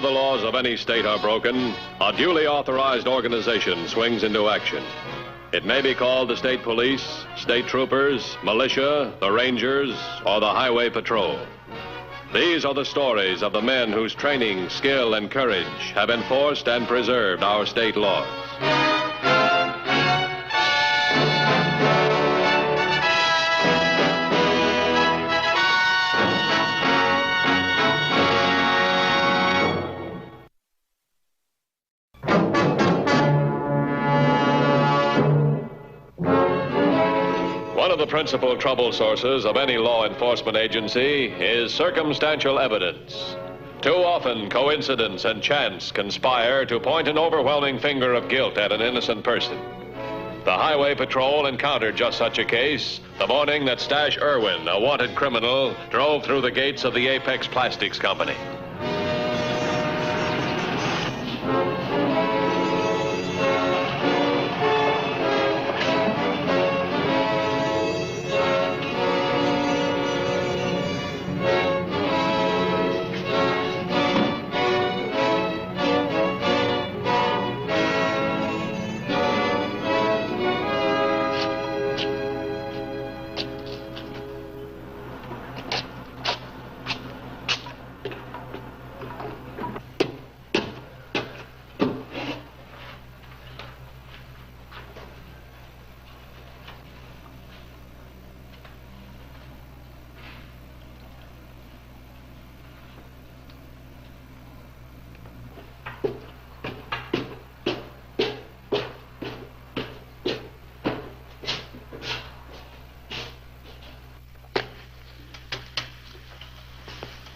the laws of any state are broken, a duly authorized organization swings into action. It may be called the state police, state troopers, militia, the rangers, or the highway patrol. These are the stories of the men whose training, skill, and courage have enforced and preserved our state laws. One of the principal trouble sources of any law enforcement agency is circumstantial evidence. Too often, coincidence and chance conspire to point an overwhelming finger of guilt at an innocent person. The Highway Patrol encountered just such a case the morning that Stash Irwin, a wanted criminal, drove through the gates of the Apex Plastics Company.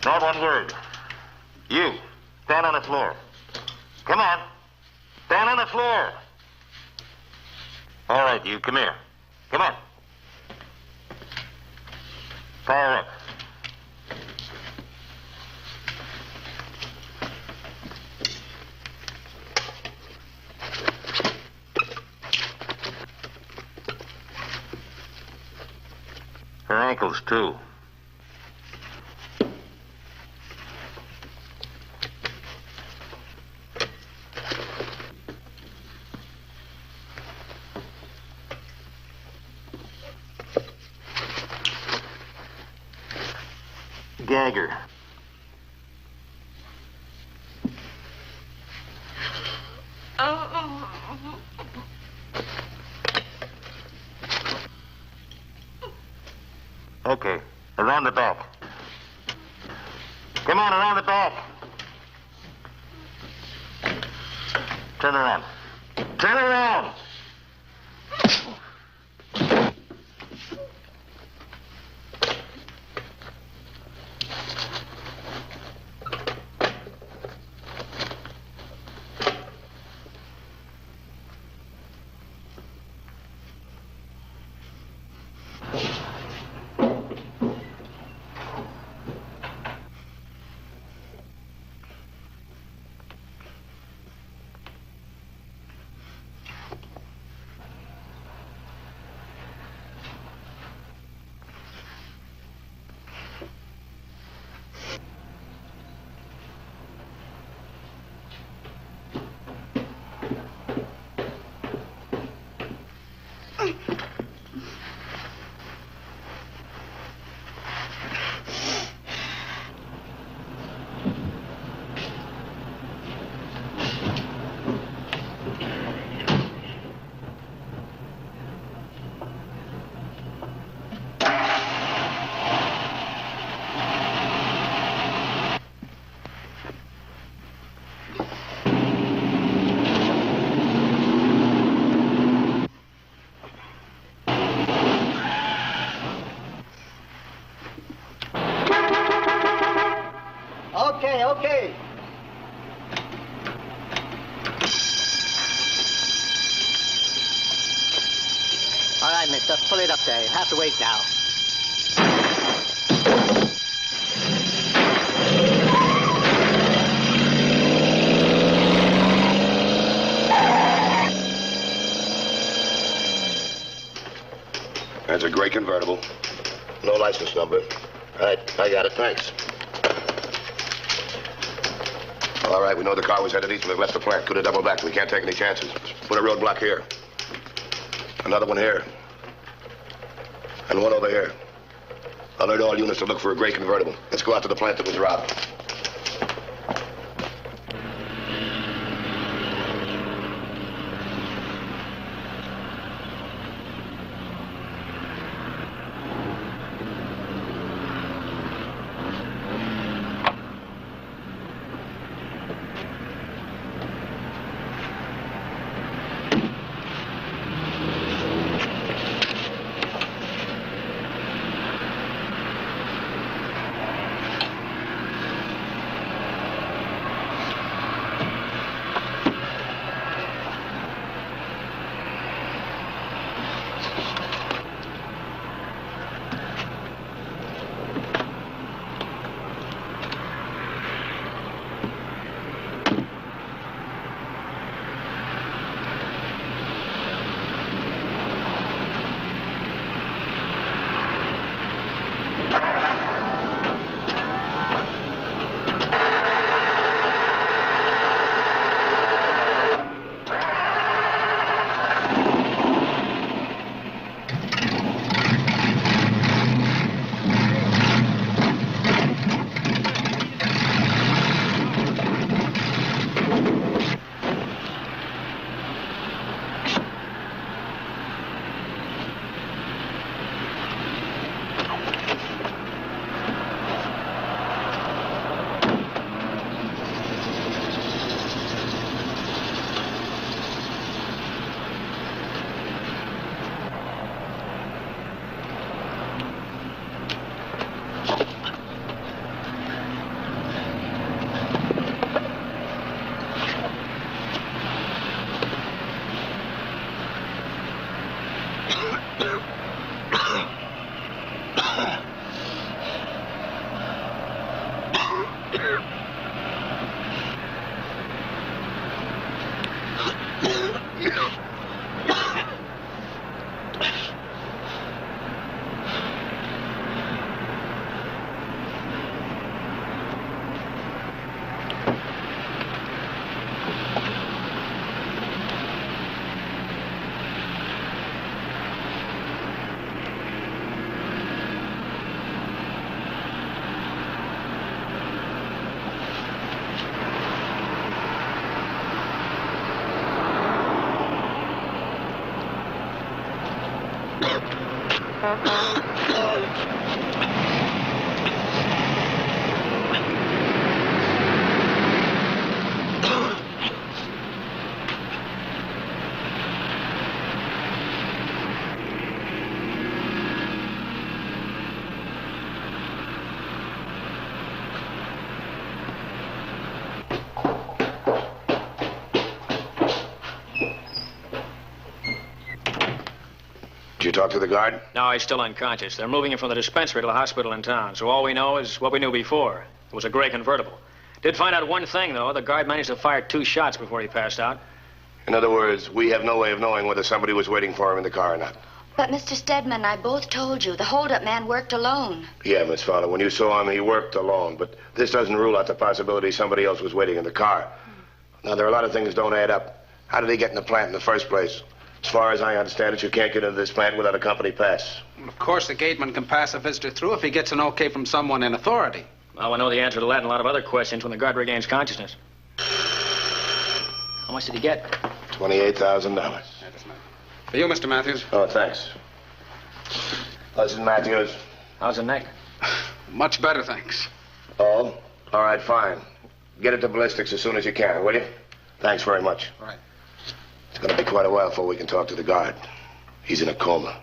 Not one word. You, stand on the floor. Come on. Stand on the floor. All right, you, come here. Come on. Power up. Her ankles, too. Gagger. Okay, around the back. Come on, around the back. Turn around. Turn around! Okay. All right, mister, pull it up there. You have to wait now. That's a gray convertible. No license number. All right, I got it. Thanks. All right, we know the car was headed east when it left the plant. Could have doubled back. We can't take any chances. Put a roadblock here. Another one here. And one over here. Alert all units to look for a gray convertible. Let's go out to the plant that was robbed. Did you talk to the guard? No, he's still unconscious. They're moving him from the dispensary to the hospital in town. So all we know is what we knew before. It was a gray convertible. Did find out one thing, though. The guard managed to fire 2 shots before he passed out. In other words, we have no way of knowing whether somebody was waiting for him in the car or not. But Mr. Stedman and I both told you the holdup man worked alone. Yeah, Miss Fowler, when you saw him, he worked alone. But this doesn't rule out the possibility somebody else was waiting in the car. Now, there are a lot of things that don't add up. How did he get in the plant in the first place? As far as I understand it, you can't get into this plant without a company pass. Well, of course, the gateman can pass a visitor through if he gets an okay from someone in authority. Well, we'll know the answer to that and a lot of other questions when the guard regains consciousness. How much did he get? $28,000. For you, Mr. Matthews. Oh, thanks. Listen, Matthews. How's the neck? Much better, thanks. Oh? All right, fine. Get it to ballistics as soon as you can, will you? Thanks very much. All right. It's going to be quite a while before we can talk to the guard. He's in a coma.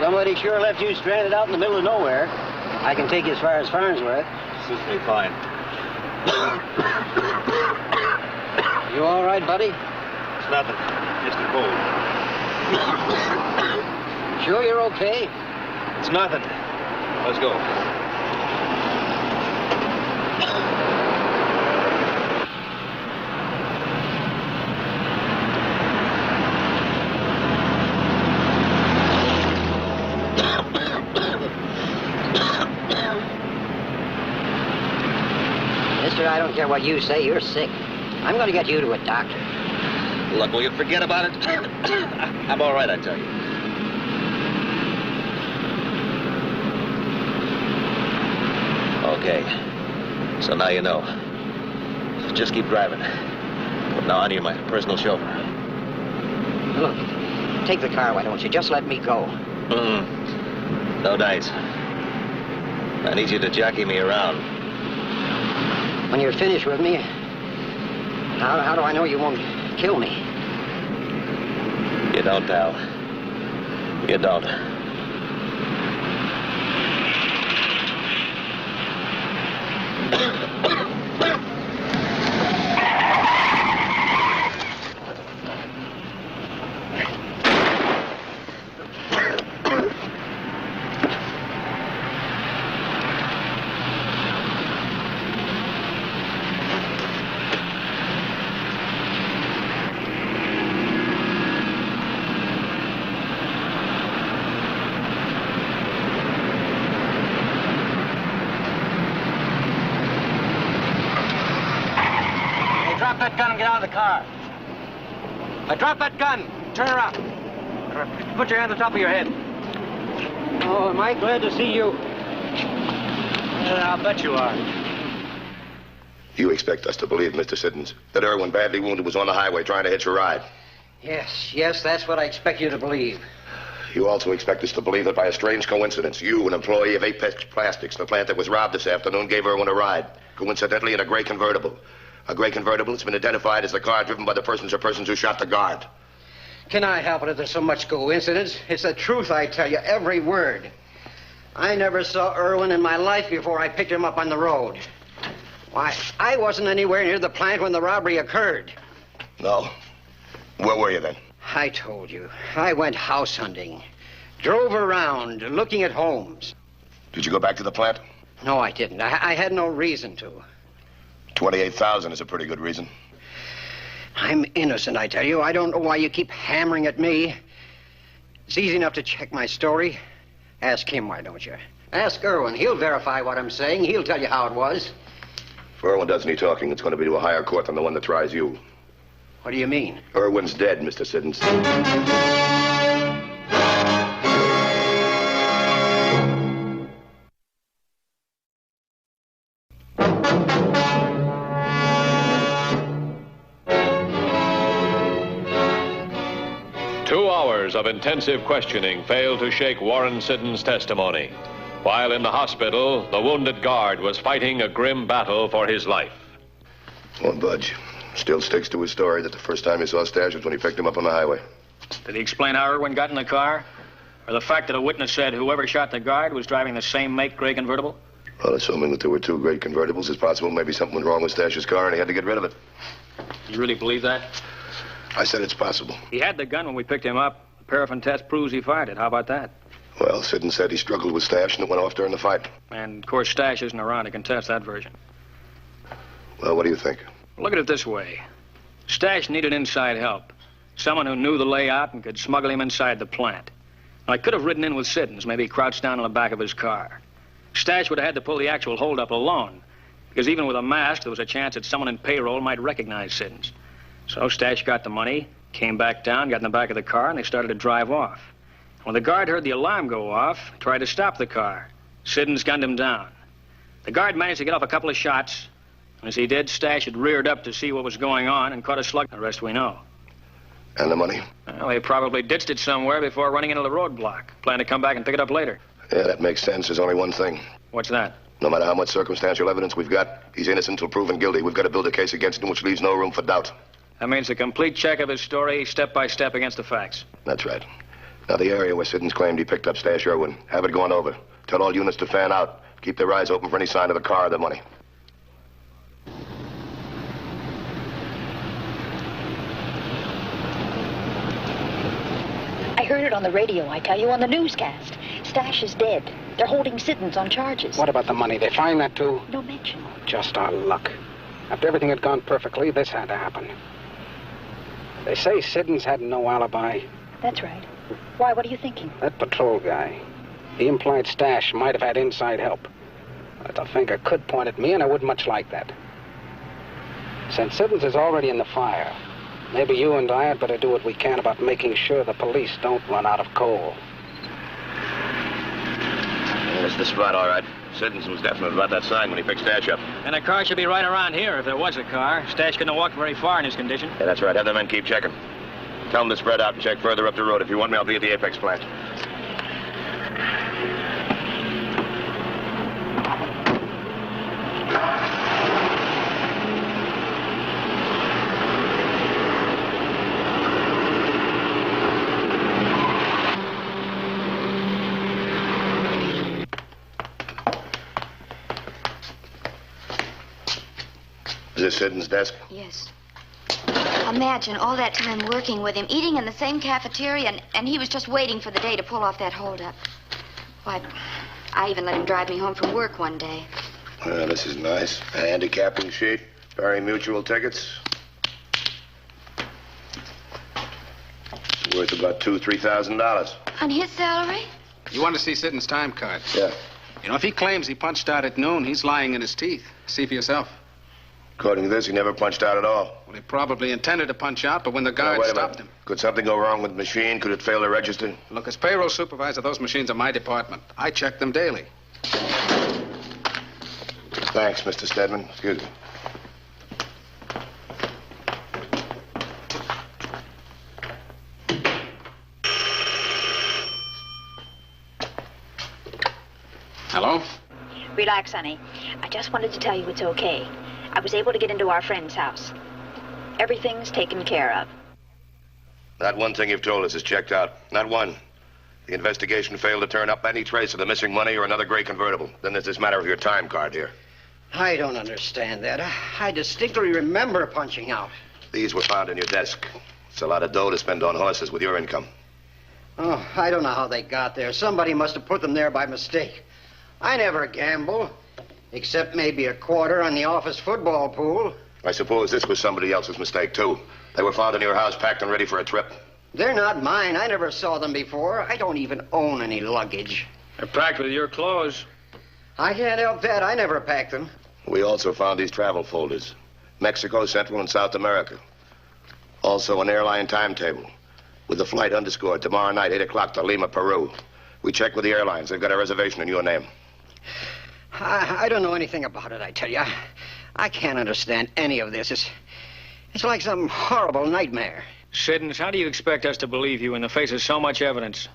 Somebody sure left you stranded out in the middle of nowhere. I can take you as far as Farnsworth. suits me fine. You all right, buddy? It's nothing. Just a cold. Sure you're okay? It's nothing. Let's go. Mister, I don't care what you say. You're sick. I'm going to get you to a doctor. Look, will you forget about it? I'm all right, I tell you. Okay. So now you know. Just keep driving. From now on, you're my personal chauffeur. Look, take the car, why don't you? Just let me go. No dice. I need you to jockey me around. When you're finished with me, how do I know you won't kill me? You don't, pal. You don't. Drop that gun and get out of the car. Drop that gun. Turn around. Put your hand on top of your head. Oh, am I glad to see you? I'll bet you are. You expect us to believe, Mr. Siddons, that Irwin, badly wounded, was on the highway trying to hitch a ride? Yes, that's what I expect you to believe. You also expect us to believe that by a strange coincidence, you, an employee of Apex Plastics, the plant that was robbed this afternoon, gave Irwin a ride, coincidentally in a gray convertible. A gray convertible that's been identified as the car driven by the persons or persons who shot the guard. Can I help it if there's so much coincidence? It's the truth, I tell you, every word. I never saw Irwin in my life before I picked him up on the road. Why, I wasn't anywhere near the plant when the robbery occurred. No? Where were you then? I told you. I went house hunting. Drove around, looking at homes. Did you go back to the plant? No, I didn't. I had no reason to. 28,000 is a pretty good reason. I'm innocent, I tell you. I don't know why you keep hammering at me. It's easy enough to check my story. Ask him, why don't you? Ask Irwin. He'll verify what I'm saying. He'll tell you how it was. If Irwin does any talking, it's going to be to a higher court than the one that tries you. What do you mean? Irwin's dead, Mr. Siddons. 2 hours of intensive questioning failed to shake Warren Siddons' testimony. While in the hospital, the wounded guard was fighting a grim battle for his life. Won't budge. Still sticks to his story that the first time he saw Stash was when he picked him up on the highway. Did he explain how Irwin got in the car? Or the fact that a witness said whoever shot the guard was driving the same make gray convertible? Well, assuming that there were 2 great convertibles, it's possible maybe something went wrong with Stash's car and he had to get rid of it. You really believe that? I said it's possible. He had the gun when we picked him up. The paraffin test proves he fired it. How about that? Well, Siddons said he struggled with Stash and it went off during the fight. And, of course, Stash isn't around to contest that version. Well, what do you think? Look at it this way. Stash needed inside help. Someone who knew the layout and could smuggle him inside the plant. Now, I could have ridden in with Siddons, maybe crouched down on the back of his car. Stash would have had to pull the actual holdup alone, because even with a mask, there was a chance that someone in payroll might recognize Siddons. So Stash got the money, came back down, got in the back of the car, and they started to drive off. When the guard heard the alarm go off, tried to stop the car. Siddons gunned him down. The guard managed to get off a couple of shots. As he did, Stash had reared up to see what was going on and caught a slug. The rest we know. And the money? Well, he probably ditched it somewhere before running into the roadblock. Planned to come back and pick it up later. Yeah, that makes sense. There's only one thing. What's that? No matter how much circumstantial evidence we've got, he's innocent until proven guilty. We've got to build a case against him which leaves no room for doubt. That means a complete check of his story, step by step against the facts. That's right. Now, the area where Siddons claimed he picked up Stash Irwin, have it gone over. Tell all units to fan out. Keep their eyes open for any sign of the car or the money. I heard it on the radio, I tell you, on the newscast. Stash is dead. They're holding Siddons on charges. What about the money? They find that, too? No mention. Just our luck. After everything had gone perfectly, this had to happen. They say Siddons had no alibi. That's right. Why, what are you thinking? That patrol guy. He implied Stash might have had inside help. But the finger could point at me, and I wouldn't much like that. Since Siddons is already in the fire, maybe you and I had better do what we can about making sure the police don't run out of coal. That's the spot, all right. Siddons was definite about that sign when he picked Stash up. And a car should be right around here if there was a car. Stash couldn't have walked very far in his condition. Yeah, that's right. Have the men keep checking. Tell them to spread out and check further up the road. If you want me, I'll be at the Apex plant. Is this Siddons' desk? Yes. Imagine all that time working with him, eating in the same cafeteria, and he was just waiting for the day to pull off that holdup. Why, I even let him drive me home from work one day. Well, this is nice. A handicapping sheet, Barry Mutual tickets. It's worth about $2,000-3,000. On his salary? You want to see Siddons' time card? Yeah. You know, if he claims he punched out at noon, he's lying in his teeth. See for yourself. According to this, he never punched out at all. Well, he probably intended to punch out, but when the guard stopped him... Could something go wrong with the machine? Could it fail to register? Look, as payroll supervisor, those machines are my department. I check them daily. Thanks, Mr. Stedman. Excuse me. Hello? Relax, honey. I just wanted to tell you it's okay. I was able to get into our friend's house. Everything's taken care of. Not one thing you've told us is checked out. Not one. The investigation failed to turn up any trace of the missing money or another gray convertible. Then there's this matter of your time card here. I don't understand that. I distinctly remember punching out. These were found in your desk. It's a lot of dough to spend on horses with your income. Oh, I don't know how they got there. Somebody must have put them there by mistake. I never gamble, except maybe a quarter on the office football pool. I suppose this was somebody else's mistake, too. They were found in your house, packed and ready for a trip. They're not mine. I never saw them before. I don't even own any luggage. They're packed with your clothes. I can't help that. I never packed them. We also found these travel folders. Mexico, Central, and South America. Also an airline timetable with the flight underscored tomorrow night, 8 o'clock to Lima, Peru. We checked with the airlines. They've got a reservation in your name. I don't know anything about it, I tell you. I can't understand any of this. It's like some horrible nightmare. Siddons, how do you expect us to believe you in the face of so much evidence?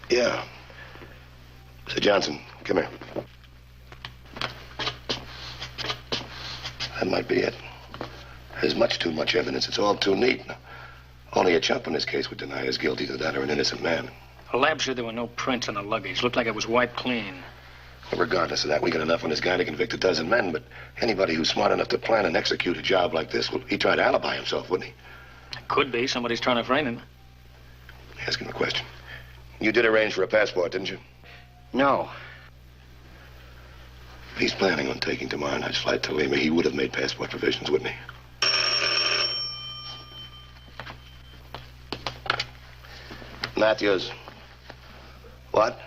Yeah. Sir Johnson, come here. That might be it. There's much too much evidence. It's all too neat. Only a chump in this case would deny us guilty to that or an innocent man. The lab said there were no prints on the luggage. Looked like it was wiped clean. Well, regardless of that, we got enough on this guy to convict a dozen men, but anybody who's smart enough to plan and execute a job like this, well, he'd try to alibi himself, wouldn't he? Could be. Somebody's trying to frame him. Ask him a question. You did arrange for a passport, didn't you? No. If he's planning on taking tomorrow night's flight to Lima, he would have made passport provisions, wouldn't he? Matthews. What?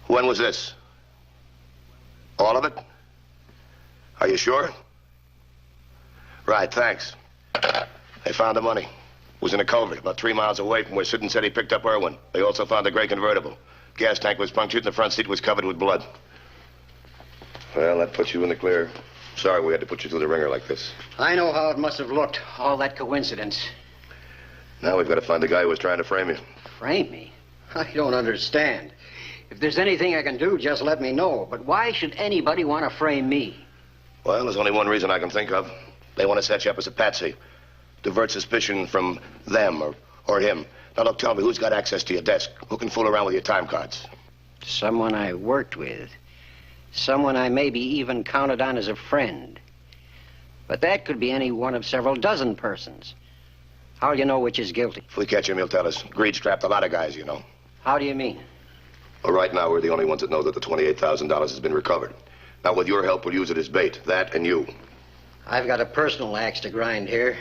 When was this? All of it? Are you sure? Right, thanks. They found the money. It was in a culvert about 3 miles away from where Siddons said he picked up Irwin. They also found the gray convertible. Gas tank was punctured and the front seat was covered with blood. Well, that puts you in the clear. Sorry we had to put you through the ringer like this. I know how it must have looked, all that coincidence. Now we've got to find the guy who was trying to frame you. Frame me? I don't understand. If there's anything I can do, just let me know. But why should anybody want to frame me? Well, there's only one reason I can think of. They want to set you up as a patsy. Divert suspicion from them or him. Now, look, tell me, who's got access to your desk? Who can fool around with your time cards? Someone I worked with. Someone I maybe even counted on as a friend. But that could be any one of several dozen persons. How'll you know which is guilty? If we catch him, he'll tell us. Greed's trapped a lot of guys, you know. How do you mean? Well, right now, we're the only ones that know that the $28,000 has been recovered. Now, with your help, we'll use it as bait. That and you. I've got a personal axe to grind here.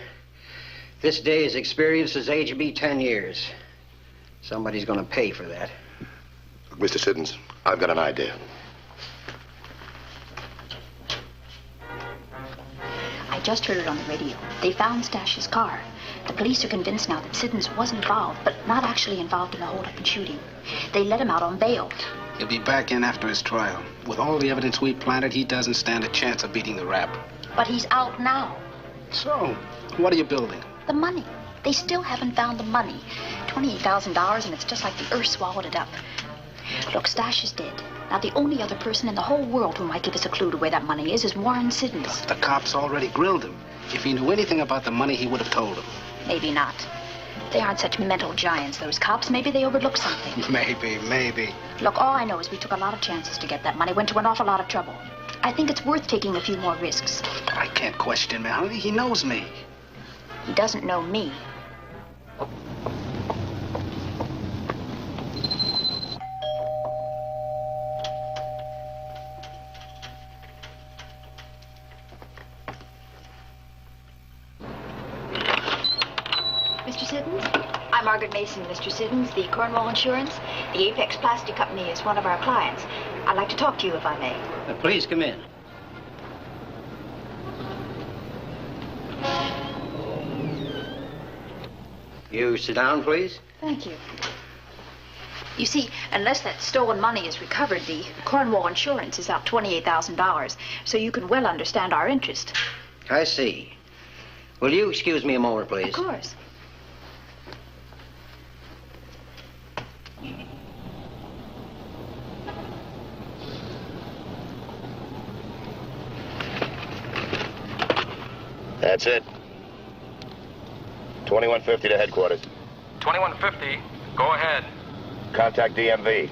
This day's experience has aged me 10 years. Somebody's going to pay for that. Look, Mr. Siddons, I've got an idea. I just heard it on the radio. They found Stash's car. The police are convinced now that Siddons was involved, but not actually involved in the holdup and shooting. They let him out on bail. He'll be back in after his trial. With all the evidence we planted, he doesn't stand a chance of beating the rap. But he's out now. So, what are you building? The money. They still haven't found the money. $28,000, and it's just like the earth swallowed it up. Look, Stash is dead. Now, the only other person in the whole world who might give us a clue to where that money is Warren Siddons. The cops already grilled him. If he knew anything about the money, he would have told them. Maybe not. They aren't such mental giants, those cops. Maybe they overlooked something. Maybe. Look, all I know is we took a lot of chances to get that money, went to an awful lot of trouble. I think it's worth taking a few more risks. I can't question him. He knows me. He doesn't know me. Mr. Siddons? I'm Margaret Mason, Mr. Siddons, the Cornwall Insurance. The Apex Plastic Company is one of our clients. I'd like to talk to you, if I may. Please come in. You sit down, please. Thank you. You see, unless that stolen money is recovered, the Cornwall Insurance is out $28,000, so you can well understand our interest. I see. Will you excuse me a moment, please? Of course. That's it. 2150 to headquarters. 2150. Go ahead. Contact DMV.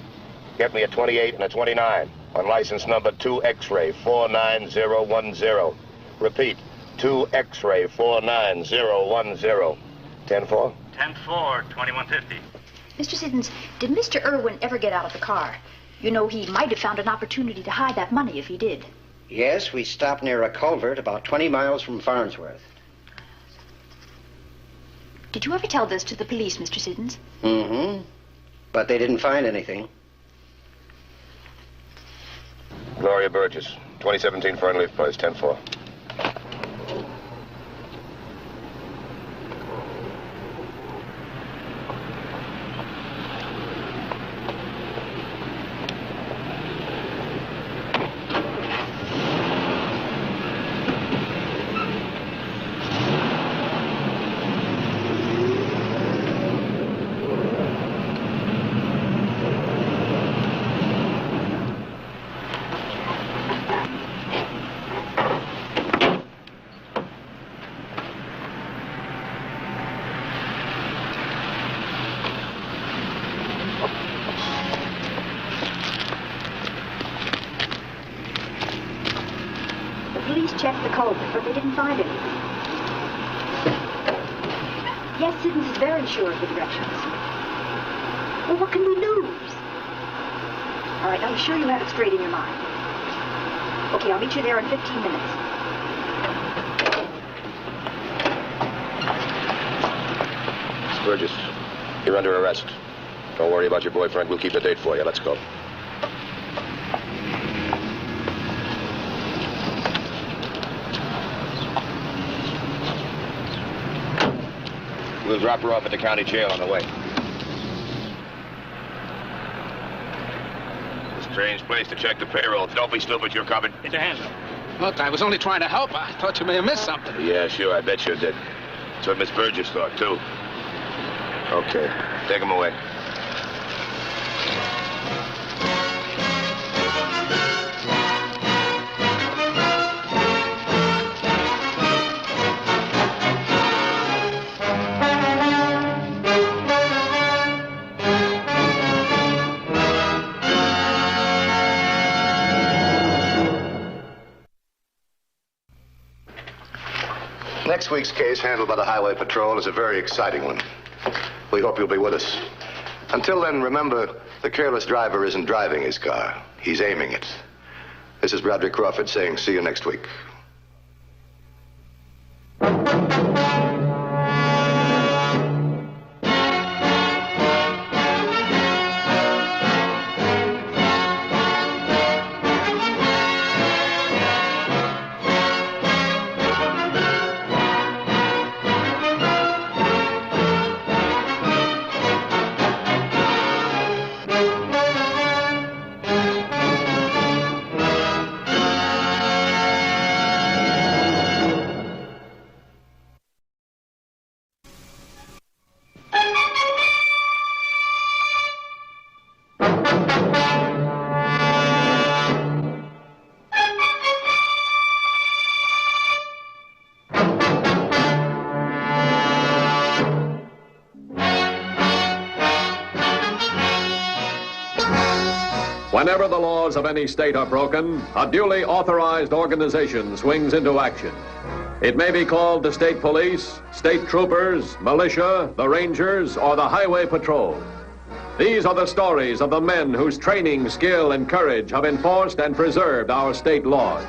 Get me a 28 and a 29 on license number 2 X-ray 49010. Repeat, 2 X-ray 49010. 10-4? 10-4, 2150. Mr. Siddons, did Mr. Irwin ever get out of the car? You know, he might have found an opportunity to hide that money if he did. Yes, we stopped near a culvert about 20 miles from Farnsworth. Did you ever tell this to the police, Mr. Siddons? Mm-hmm. But they didn't find anything. Gloria Burgess, 2017 Fernleaf Place, 10-4. Checked the culvert, but they didn't find anything. Yes, Siddons is very sure of the directions. Well, what can we lose? All right, I'm sure you have it straight in your mind. Okay, I'll meet you there in 15 minutes. Miss Burgess, you're under arrest. Don't worry about your boyfriend. We'll keep the date for you. Let's go. We'll drop her off at the county jail on the way. Strange place to check the payroll. Don't be stupid, you're covered. Get your hands up. Look, I was only trying to help. I thought you may have missed something. Yeah, sure, I bet you did. That's what Miss Burgess thought, too. Okay, take him away. Next week's case, handled by the Highway Patrol, is a very exciting one. We hope you'll be with us. Until then, remember, the careless driver isn't driving his car. He's aiming it. This is Broderick Crawford saying, see you next week. Whenever the laws of any state are broken, a duly authorized organization swings into action. It may be called the state police, state troopers, militia, the rangers, or the highway patrol. These are the stories of the men whose training, skill, and courage have enforced and preserved our state laws.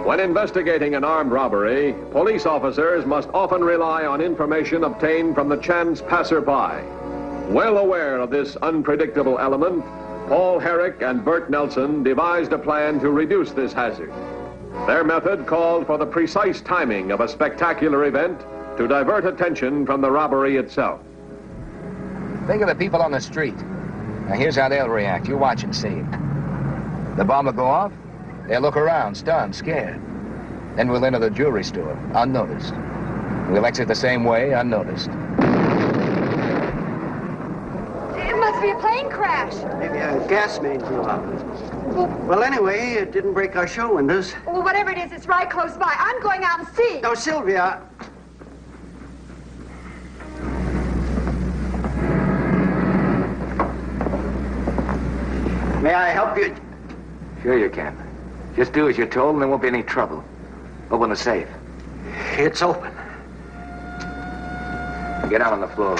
When investigating an armed robbery, police officers must often rely on information obtained from the chance passerby. Well aware of this unpredictable element, Paul Herrick and Bert Nelson devised a plan to reduce this hazard. Their method called for the precise timing of a spectacular event to divert attention from the robbery itself. Think of the people on the street. Now, here's how they'll react. You watch and see. The bomb will go off. They'll look around, stunned, scared. Then we'll enter the jewelry store, unnoticed. We'll exit the same way, unnoticed. It must be a plane crash. Maybe a gas main blew out. Well, anyway, it didn't break our show windows. Well, whatever it is, it's right close by. I'm going out and see. Oh, Sylvia. May I help you? Sure you can. Just do as you're told and there won't be any trouble. Open the safe. It's open. Get out on the floor.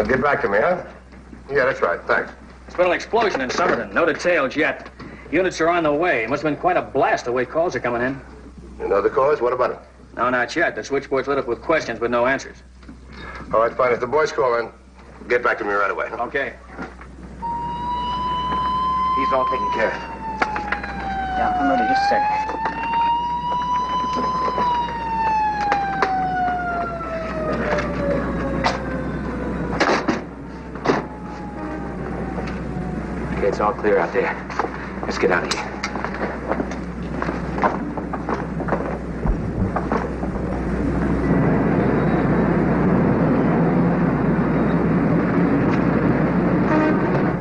Get back to me, huh? Yeah, that's right. Thanks. There's been an explosion in Somerton. No details yet. Units are on the way. It must have been quite a blast the way calls are coming in. You know the cause? What about it? No, not yet. The switchboard's lit up with questions but no answers. All right, fine. If the boys call in, get back to me right away. Huh? Okay. He's all taken care of. Yeah, I'm ready. Just a second. Okay, it's all clear out there. Let's get out of here.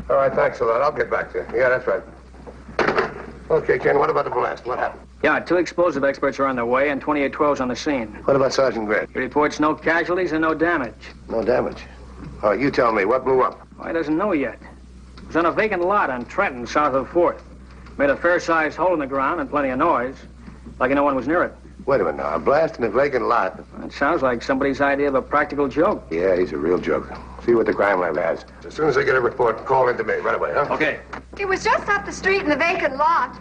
All right, thanks a lot. I'll get back to you. Yeah, that's right. Okay, Ken, what about the blast? What happened? Yeah, 2 explosive experts are on their way and 2812's on the scene. What about Sergeant Grant? He reports no casualties and no damage. No damage. All right, you tell me. What blew up? Well, he doesn't know yet. It was on a vacant lot on Trenton, south of 4th. Made a fair-sized hole in the ground and plenty of noise, like no one was near it. Wait a minute now. A blast in a vacant lot? It sounds like somebody's idea of a practical joke. Yeah, he's a real joke. See what the crime lab has. As soon as I get a report, call in to me right away, huh? Okay. It was just up the street in the vacant lot.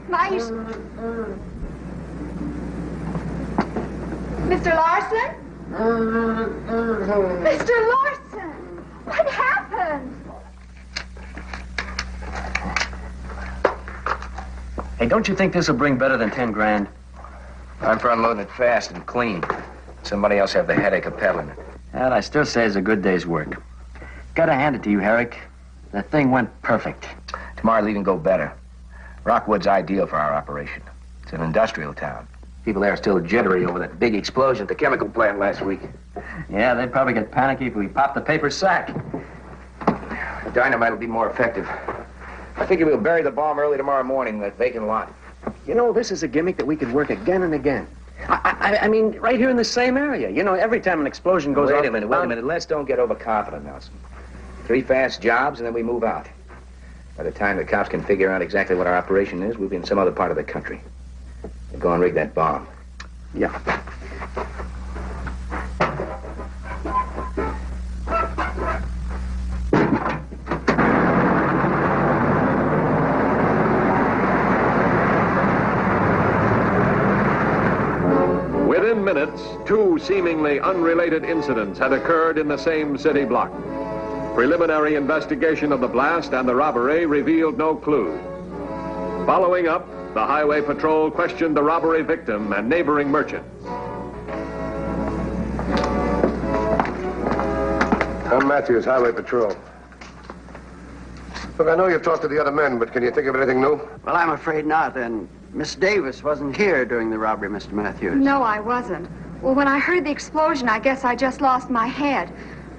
Mr. Larson? Mr. Larson! What happened? Hey, don't you think this will bring better than 10 grand? I'm for unloading it fast and clean. Somebody else have the headache of peddling it. And I still say it's a good day's work. Gotta hand it to you, Herrick. The thing went perfect. Tomorrow it'll even go better. Rockwood's ideal for our operation. It's an industrial town. People there are still jittery over that big explosion at the chemical plant last week. Yeah, they'd probably get panicky if we popped the paper sack. The dynamite will be more effective. I figure we'll bury the bomb early tomorrow morning in that vacant lot. You know, this is a gimmick that we could work again and again. I mean, right here in the same area. You know, every time an explosion goes off... Wait a minute. Let's don't get overconfident, Nelson. 3 fast jobs, and then we move out. By the time the cops can figure out exactly what our operation is, we'll be in some other part of the country. We'll go and rig that bomb. Yeah. Within minutes, 2 seemingly unrelated incidents had occurred in the same city block. Preliminary investigation of the blast and the robbery revealed no clue. Following up, the Highway Patrol questioned the robbery victim and neighboring merchants. I'm Matthews, Highway Patrol. Look, I know you've talked to the other men, but can you think of anything new? Well, I'm afraid not, and Miss Davis wasn't here during the robbery, Mr. Matthews. No, I wasn't. Well, when I heard the explosion, I guess I just lost my head.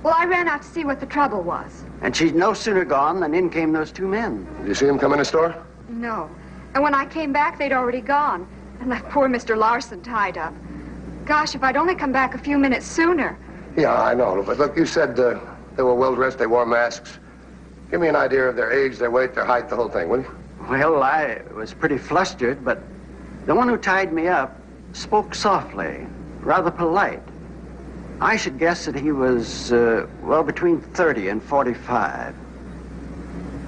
Well, I ran out to see what the trouble was. And she's no sooner gone than in came those 2 men. Did you see them come in the store? No. And when I came back, they'd already gone. And left poor Mr. Larson tied up. Gosh, if I'd only come back a few minutes sooner. Yeah, I know. But look, you said they were well-dressed, they wore masks. Give me an idea of their age, their weight, their height, the whole thing, will you? Well, I was pretty flustered, but the one who tied me up spoke softly, rather polite. I should guess that he was, well, between 30 and 45.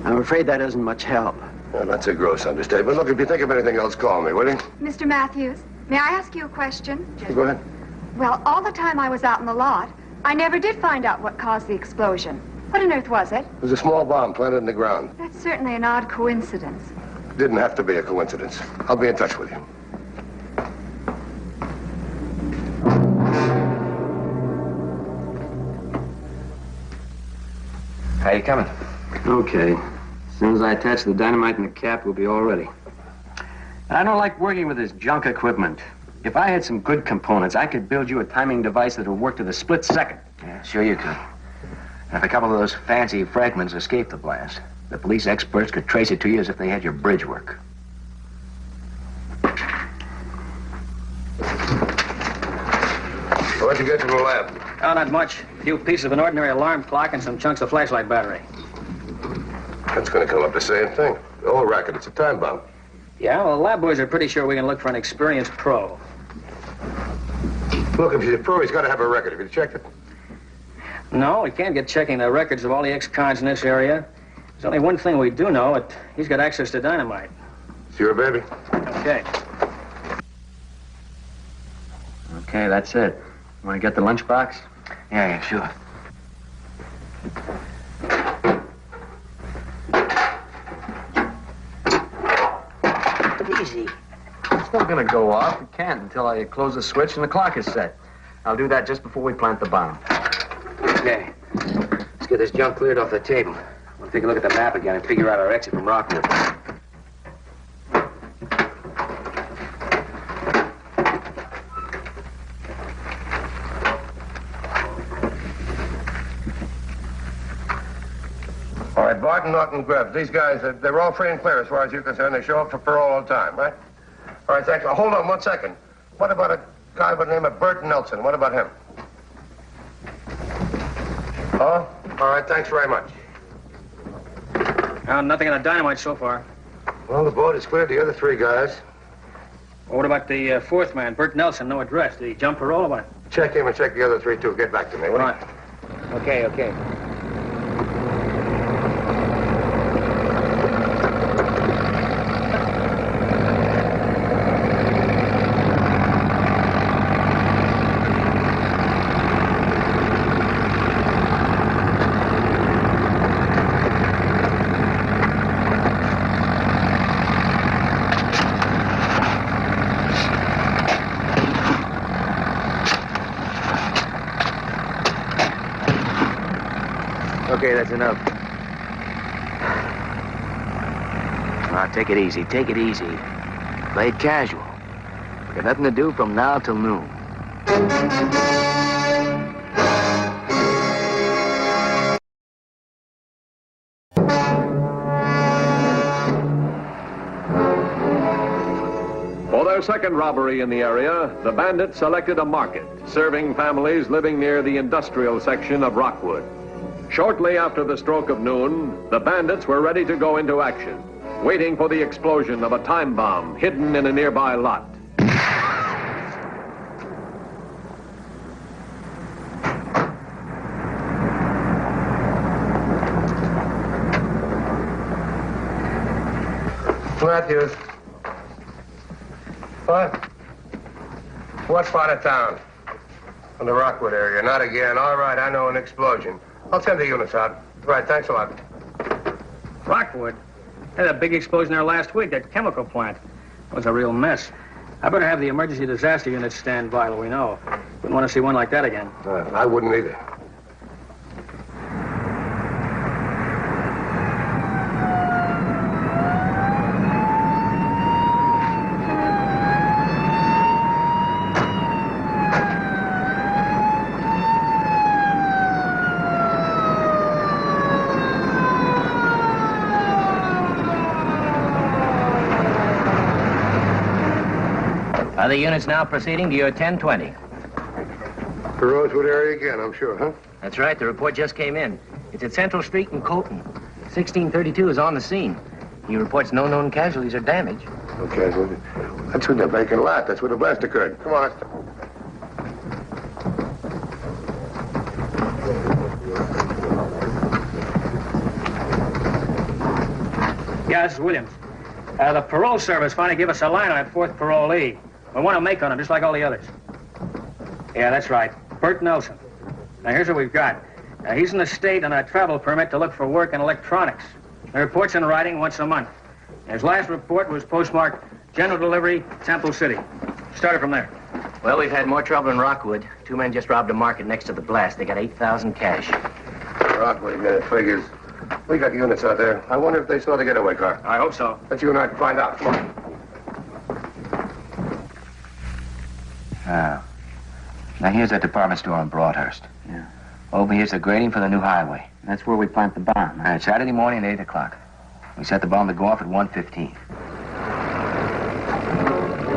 I'm afraid that isn't much help. Well, that's a gross understatement. Look, if you think of anything else, call me, will you? Mr. Matthews, may I ask you a question? Go ahead. Well, all the time I was out in the lot, I never did find out what caused the explosion. What on earth was it? It was a small bomb planted in the ground. That's certainly an odd coincidence. Didn't have to be a coincidence. I'll be in touch with you. How you coming? Okay. As soon as I attach the dynamite in the cap, we'll be all ready. And I don't like working with this junk equipment. If I had some good components, I could build you a timing device that would work to the split second. Yeah, sure you could. And if a couple of those fancy fragments escaped the blast, the police experts could trace it to you as if they had your bridge work. What'd you get from the lab? Oh, not much. A few pieces of an ordinary alarm clock and some chunks of flashlight battery. That's going to come up the same thing. The whole racket, it's a time bomb. Yeah, well, the lab boys are pretty sure we can look for an experienced pro. Look, if he's a pro, he's got to have a record. Have you checked it? No, we can't get checking the records of all the ex-cons in this area. There's only one thing we do know. He's got access to dynamite. It's your baby. Okay. Okay, that's it. Want to get the lunchbox? Yeah, sure. Easy. It's not going to go off. It can't until I close the switch and the clock is set. I'll do that just before we plant the bomb. Okay. Let's get this junk cleared off the table. We'll take a look at the map again and figure out our exit from Rockwood. All right, Barton, Norton, Grubbs. These guys, they're all free and clear as far as you're concerned. They show up for parole all the time, right? All right, thanks. Hold on 1 second. What about a guy by the name of Bert Nelson? What about him? Oh? All right, thanks very much. Nothing on the dynamite so far. Well, the boat has cleared the other 3 guys. Well, what about the 4th man, Bert Nelson? No address. Did he jump parole or what? Check him and check the other 3, too. Get back to me, will you? Right. Okay. Okay, that's enough. Now, take it easy. Take it easy. Play it casual. Got nothing to do from now till noon. For their second robbery in the area, the bandits selected a market, serving families living near the industrial section of Rockwood. Shortly after the stroke of noon, the bandits were ready to go into action, waiting for the explosion of a time bomb hidden in a nearby lot. Matthews. What? What part of town? In the Rockwood area. Not again. All right, I know an explosion. I'll send the units out. Right, thanks a lot. Rockwood? Had a big explosion there last week, that chemical plant. It was a real mess. I better have the emergency disaster unit stand by, we know. Wouldn't want to see one like that again. I wouldn't either. Are the units now proceeding to your 1020? The Rosewood area again, I'm sure, huh? That's right. The report just came in. It's at Central Street in Colton. 1632 is on the scene. He reports no known casualties or damage. Okay, well, that's with the vacant lot. That's where the blast occurred. Come on. Yeah, this is Williams. The parole service finally gave us a line on that fourth parolee. We want to make on him, just like all the others. Yeah, that's right. Bert Nelson. Now, here's what we've got. He's in the state on a travel permit to look for work in electronics. The report's in writing once a month. His last report was postmarked General Delivery, Temple City. Started from there. Well, we've had more trouble in Rockwood. 2 men just robbed a market next to the blast. They got 8,000 cash. Rockwood, figures. We got units out there. I wonder if they saw the getaway car. I hope so. Let you and I find out. Come on. Now, here's that department store on Broadhurst. Yeah. Over here's the grading for the new highway. That's where we plant the bomb. All right, Saturday morning at 8 o'clock. We set the bomb to go off at 1:15.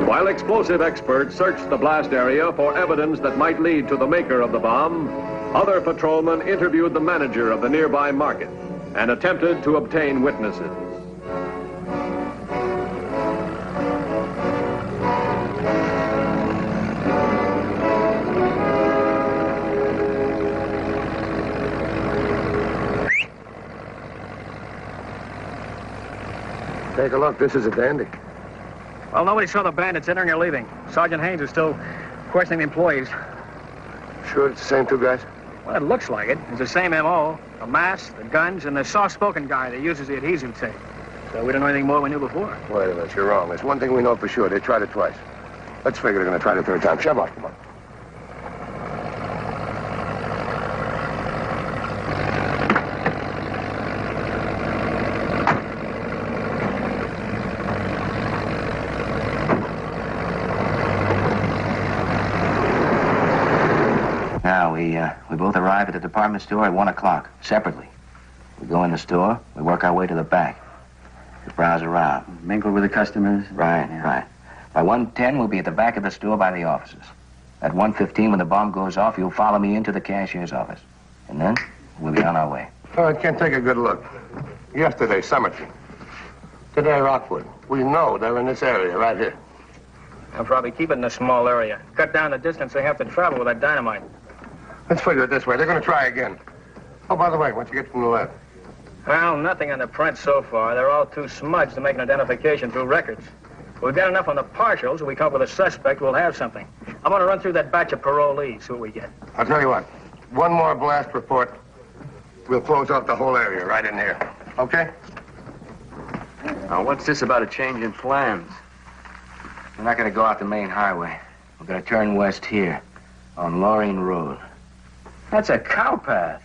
While explosive experts searched the blast area for evidence that might lead to the maker of the bomb, other patrolmen interviewed the manager of the nearby market and attempted to obtain witnesses. Take a look. This is a dandy. Well, nobody saw the bandits entering or leaving. Sergeant Haynes is still questioning the employees. Sure it's the same 2 guys? Well, it looks like it. It's the same M.O. The mask, the guns, and the soft-spoken guy that uses the adhesive tape. So we don't know anything more we knew before. Wait a minute. You're wrong. There's one thing we know for sure. They tried it twice. Let's figure they're going to try it a 3rd time. Shove off. Come on. Now, we both arrive at the department store at 1 o'clock, separately. We go in the store, we work our way to the back. We browse around. Mingle with the customers? Right, right. By 1:10, we'll be at the back of the store by the offices. At 1:15, when the bomb goes off, you'll follow me into the cashier's office. And then, we'll be on our way. All right, Ken, take a good look. Yesterday, Cemetery. Today, Rockwood. We know they're in this area right here. They'll probably keep it in a small area. Cut down the distance they have to travel with that dynamite. Let's figure it this way. They're going to try again. Oh, by the way, once you get from the left. Well, nothing on the print so far. They're all too smudged to make an identification through records. If we've got enough on the partials, if we come up with a suspect, we'll have something. I'm going to run through that batch of parolees, see what we get. I'll tell you what. One more blast report. We'll close off the whole area right in here. Okay? Now, what's this about a change in plans? We're not going to go out the main highway. We're going to turn west here, on Laureen Road. That's a cow path.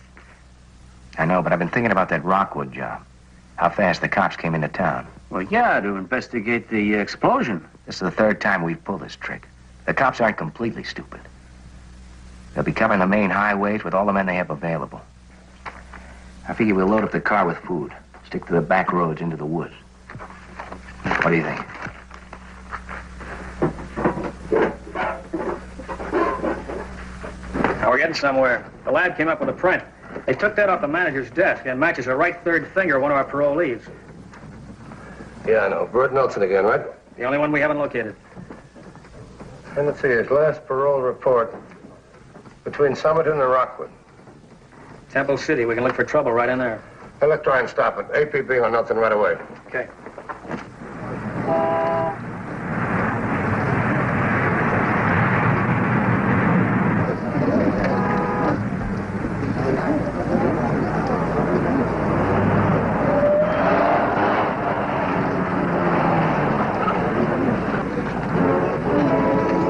I know, but I've been thinking about that Rockwood job. How fast the cops came into town. Well, yeah, to investigate the explosion. This is the third time we've pulled this trick. The cops aren't completely stupid. They'll be covering the main highways with all the men they have available. I figure we'll load up the car with food. Stick to the back roads into the woods. What do you think? Now, we're getting somewhere. The lad came up with a print. They took that off the manager's desk and matches a right third finger of one of our parolees. Yeah, I know. Bert Nelson again, right? The only one we haven't located. And let's see, his last parole report between Summit and the Rockwood. Temple City. We can look for trouble right in there. Hey, let's try and stop it. APB on Nelson right away. Okay.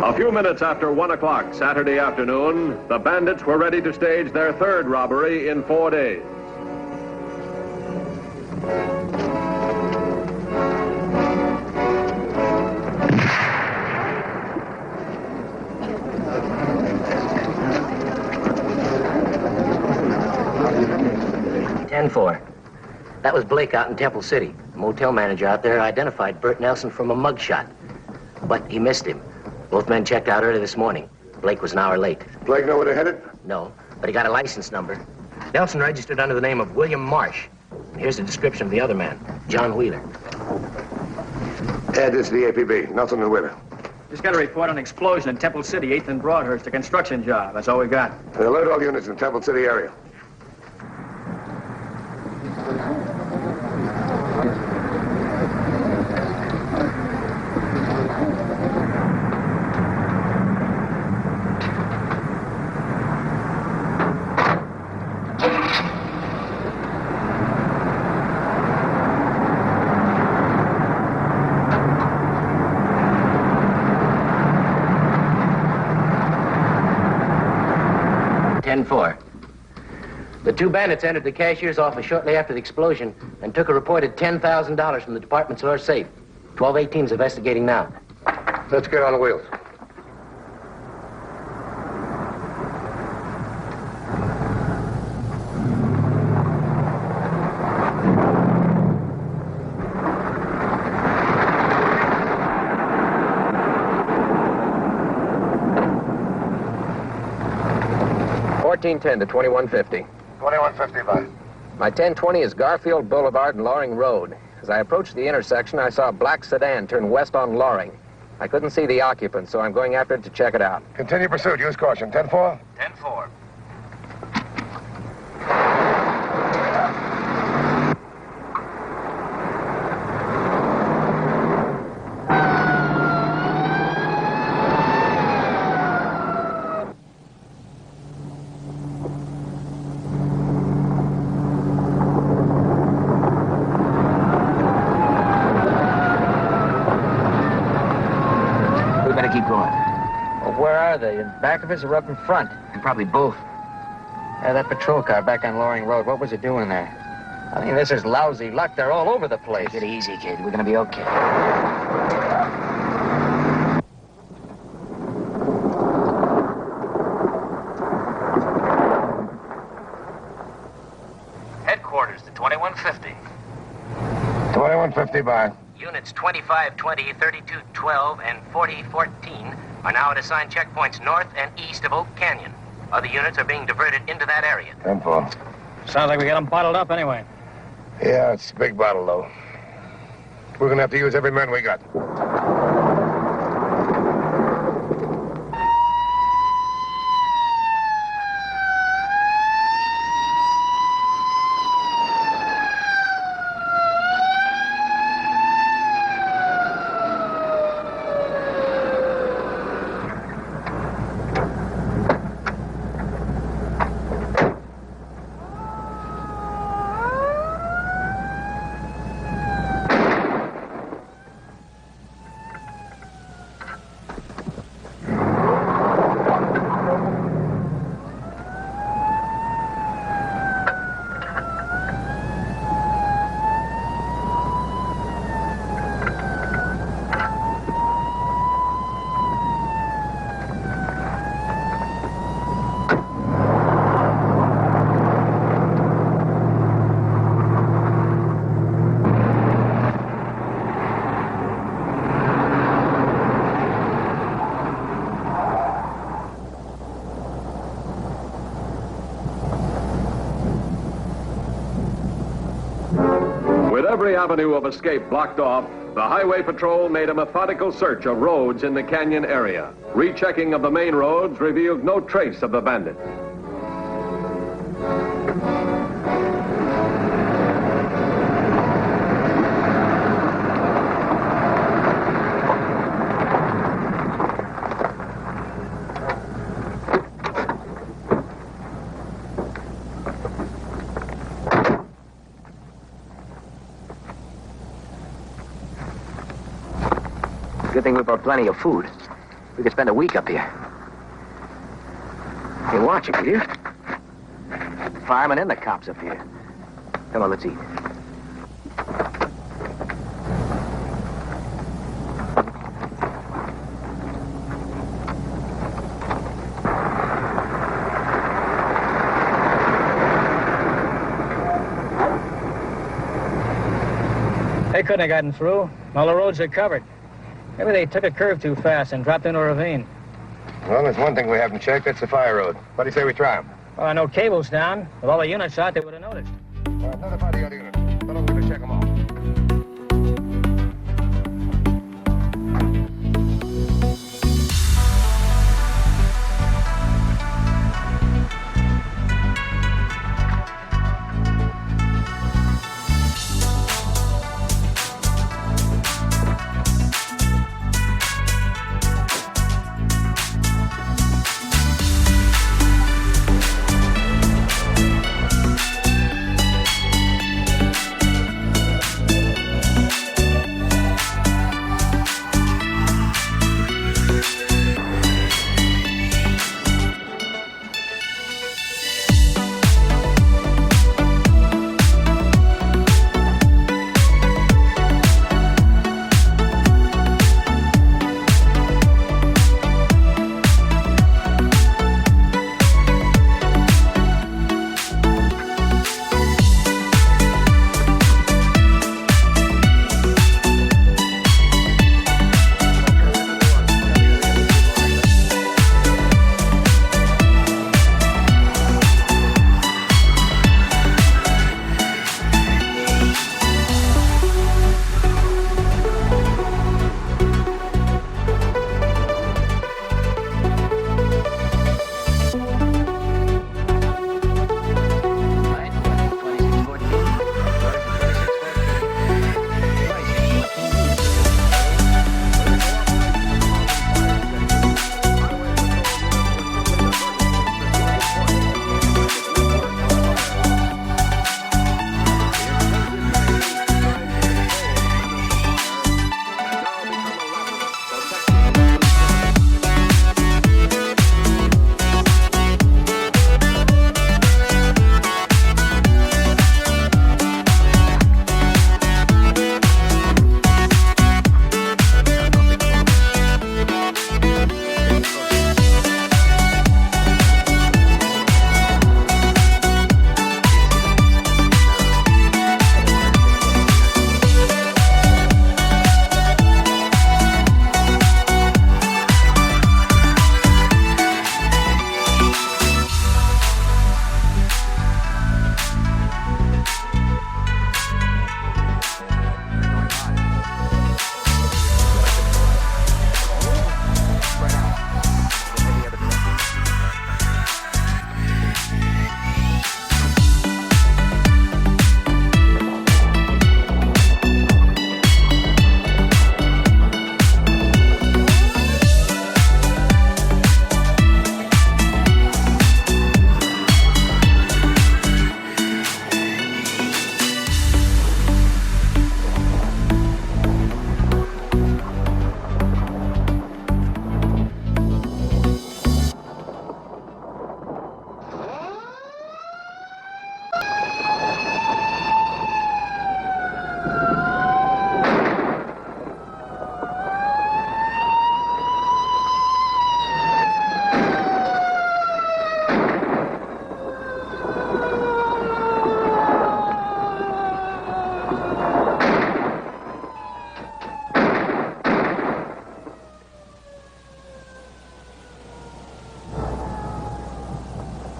A few minutes after 1 o'clock Saturday afternoon, the bandits were ready to stage their third robbery in 4 days. That was Blake out in Temple City. The motel manager out there identified Bert Nelson from a mugshot. But he missed him. Both men checked out early this morning. Blake was an hour late. Blake know where they're headed? No, but he got a license number. Nelson registered under the name of William Marsh. And here's the description of the other man, John Wheeler. Add this to the APB. Nelson and Wheeler. Just got a report on an explosion in Temple City, 8th and Broadhurst, a construction job. That's all we got. Alert all units in the Temple City area. The two bandits entered the cashier's office shortly after the explosion and took a reported $10,000 from the department store safe. 1218's investigating now. Let's get on the wheels. $14.10 to $21.50. 2150 by. My 1020 is Garfield Boulevard and Loring Road. As I approached the intersection, I saw a black sedan turn west on Loring. I couldn't see the occupant, so I'm going after it to check it out. Continue pursuit. Use caution. 10-4. 10-4. Keep going. Well, where are they? In back of us or up in front? Probably both. Yeah, that patrol car back on Loring Road. What was it doing there? I mean, this is lousy luck. They're all over the place. Take it easy, kid. We're gonna be okay. Headquarters to 2150. 2150 by. Units 2520, 3212, and 4014 are now at assigned checkpoints north and east of Oak Canyon. Other units are being diverted into that area. 10-4. Sounds like we got them bottled up anyway. Yeah, it's a big bottle, though. We're gonna have to use every man we got. every avenue of escape blocked off, the Highway Patrol made a methodical search of roads in the canyon area. Rechecking of the main roads revealed no trace of the bandit. Good thing we brought plenty of food. We could spend a week up here. Hey, watch it, will you? Firemen and the cops up here. Come on, let's eat. They couldn't have gotten through. All the roads are covered. Maybe they took a curve too fast and dropped into a ravine. Well, there's one thing we haven't checked. That's the fire road. What do you say we try them? Well, I know cable's down. With all the units out, they would have noticed. Well, notify the other units. Tell them we're going to check them all.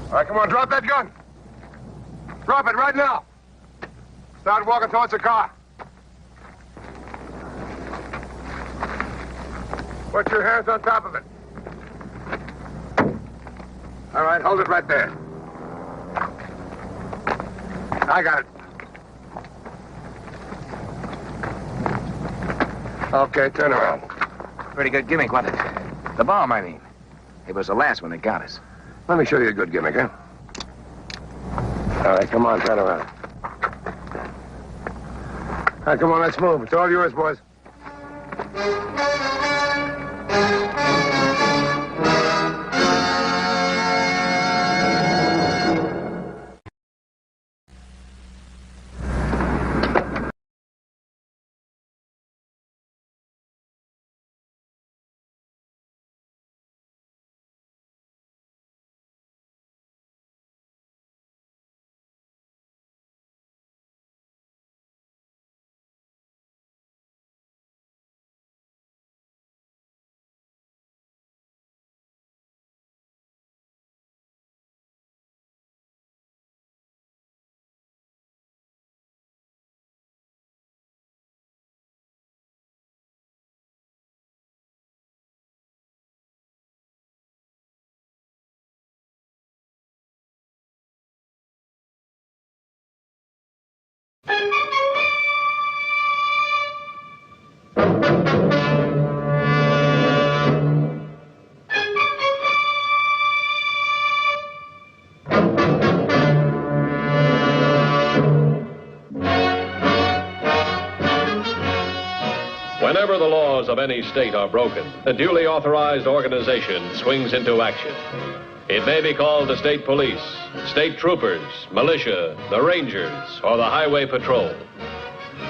All right, come on, drop that gun. Drop it right now. Start walking towards the car. Put your hands on top of it. All right, hold it right there. I got it. Okay, turn around. Pretty good gimmick, wasn't it? The bomb, I mean. It was the last one that got us. Let me show you a good gimmick, huh? All right, come on, turn around. All right, come on, let's move. It's all yours, boys. Whenever the laws of any state are broken, a duly authorized organization swings into action. It may be called the state police, state troopers, militia, the rangers, or the highway patrol.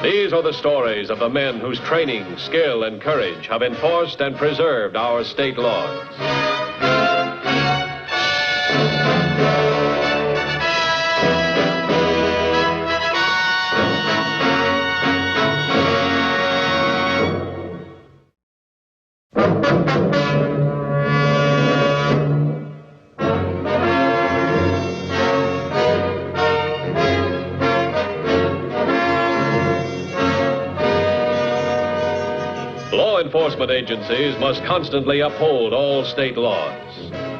These are the stories of the men whose training, skill, and courage have enforced and preserved our state laws. Law enforcement agencies must constantly uphold all state laws.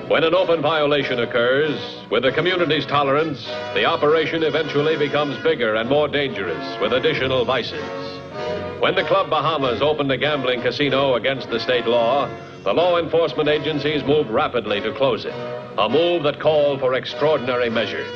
When an open violation occurs, with the community's tolerance, the operation eventually becomes bigger and more dangerous with additional vices. When the Club Bahamas opened a gambling casino against the state law, the law enforcement agencies moved rapidly to close it, a move that called for extraordinary measures.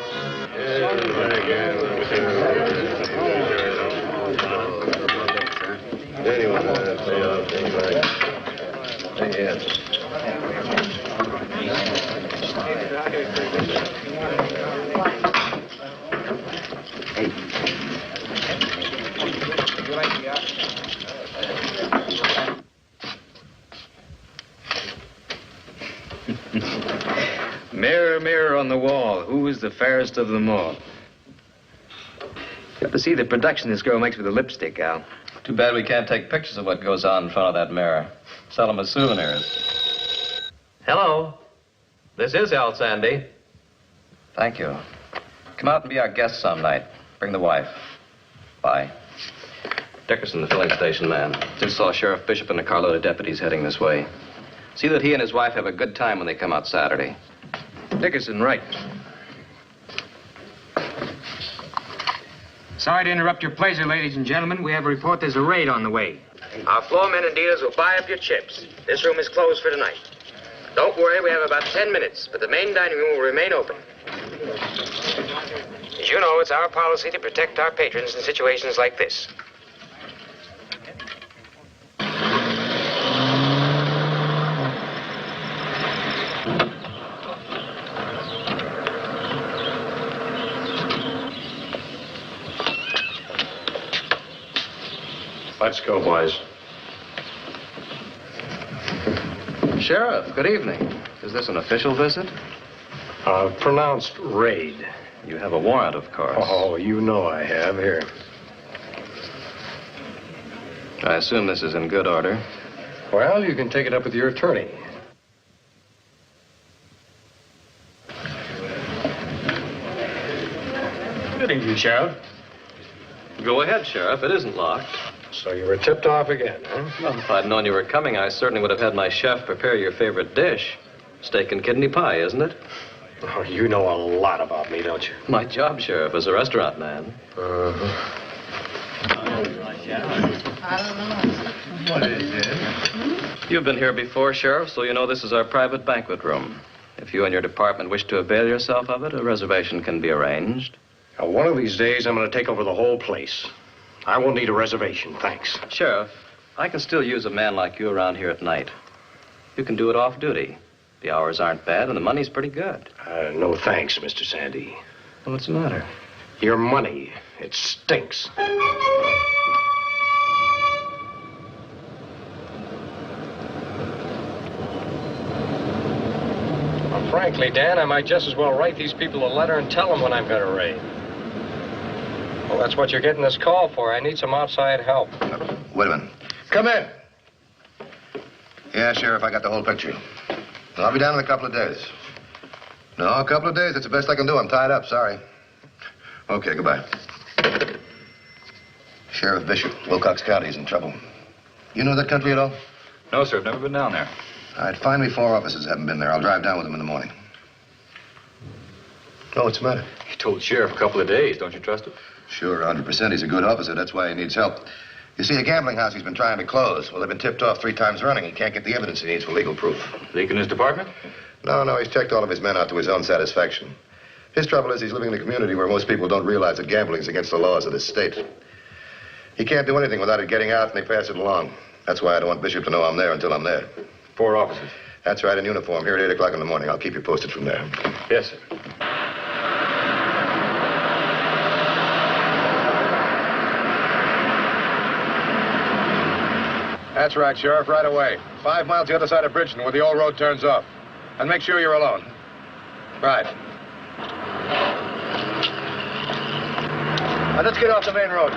Mirror, mirror on the wall, who is the fairest of them all? You have to see the production this girl makes with the lipstick, Al. Too bad we can't take pictures of what goes on in front of that mirror. Sell them as souvenirs. Hello. This is Al Sandy. Thank you. Come out and be our guest some night. Bring the wife. Bye. Dickerson, the filling station man. Just saw Sheriff Bishop and a carload of deputies heading this way. See that he and his wife have a good time when they come out Saturday. Dickerson, right. Sorry to interrupt your pleasure, ladies and gentlemen. We have a report there's a raid on the way. Our floormen and dealers will buy up your chips. This room is closed for tonight. Don't worry, we have about 10 minutes, but the main dining room will remain open. As you know, it's our policy to protect our patrons in situations like this. Let's go, boys. Sheriff, good evening. Is this an official visit? Pronounced raid. You have a warrant, of course. Oh, you know I have. Here. I assume this is in good order. Well, you can take it up with your attorney. Good evening, Sheriff. Go ahead, Sheriff. It isn't locked. So you were tipped off again, huh? Well, if I'd known you were coming, I certainly would have had my chef prepare your favorite dish. Steak and kidney pie, isn't it? Oh, you know a lot about me, don't you? My job, Sheriff, as a restaurant man. Uh-huh. What is it? You've been here before, Sheriff, so you know this is our private banquet room. If you and your department wish to avail yourself of it, a reservation can be arranged. Now, one of these days, I'm going to take over the whole place. I won't need a reservation, thanks. Sheriff, I can still use a man like you around here at night. You can do it off duty. The hours aren't bad, and the money's pretty good. No thanks, Mr. Sandy. What's the matter? Your money, it stinks. Well, frankly, Dan, I might just as well write these people a letter and tell them when I'm going to raid. Well, that's what you're getting this call for. I need some outside help. Wait a minute. Come in. Yeah, Sheriff, I got the whole picture. I'll be down in a couple of days. No, a couple of days. That's the best I can do. I'm tied up. Sorry. Okay, goodbye. Sheriff Bishop, Wilcox County is in trouble. You know that country at all? No, sir. I've never been down there. All right, find me 4 officers haven't been there. I'll drive down with them in the morning. Oh, what's the matter? He told the sheriff a couple of days. Don't you trust him? Sure, 100%. He's a good officer. That's why he needs help. You see, a gambling house he's been trying to close. Well, they've been tipped off 3 times running. He can't get the evidence he needs for legal proof. Leak in his department? No, he's checked all of his men out to his own satisfaction. His trouble is he's living in a community where most people don't realize that gambling's against the laws of this state. He can't do anything without it getting out, and they pass it along. That's why I don't want Bishop to know I'm there until I'm there. 4 officers? That's right, in uniform, here at 8 o'clock in the morning. I'll keep you posted from there. Yes, sir. That's right, Sheriff, right away. 5 miles the other side of Bridgeton, where the old road turns off. And make sure you're alone. Right. Now, let's get off the main road.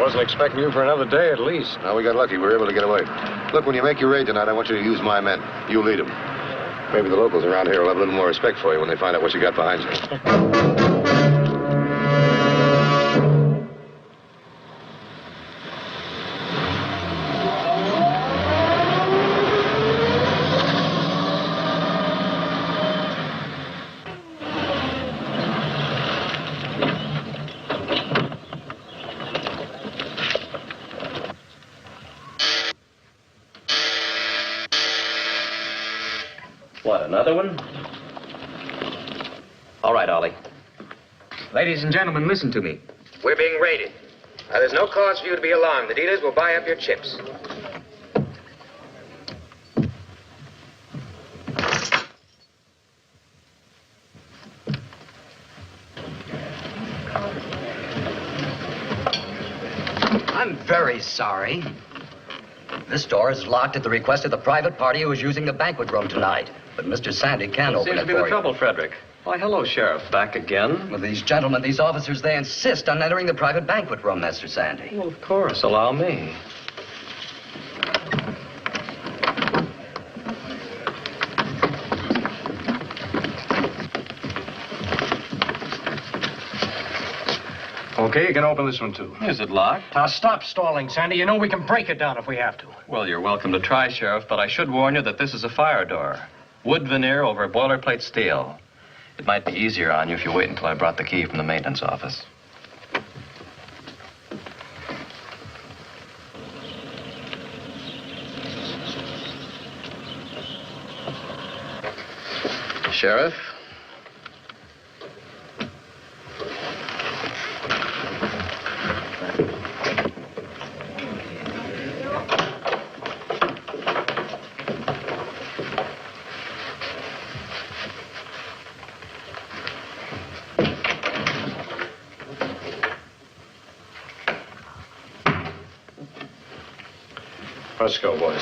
Wasn't expecting you for another day at least. No, we got lucky. We were able to get away. Look, when you make your raid tonight, I want you to use my men. You lead them. Maybe the locals around here will have a little more respect for you when they find out what you got behind you. What, another one? All right, Ollie. Ladies and gentlemen, listen to me. We're being raided. Now, there's no cause for you to be alarmed. The dealers will buy up your chips. I'm very sorry. This door is locked at the request of the private party who is using the banquet room tonight. But Mr. Sandy can open Seems it to be for the you. trouble, Frederick. Why, hello, Sheriff. Back again? Well, these gentlemen, these officers, they insist on entering the private banquet room, Mr. Sandy. Well, of course. Allow me. Okay, you can open this one, too. Is it locked? Now, stop stalling, Sandy. You know we can break it down if we have to. Well, you're welcome to try, Sheriff, but I should warn you that this is a fire door. Wood veneer over boilerplate steel. It might be easier on you if you wait until I brought the key from the maintenance office. Sheriff, Let's go, boys.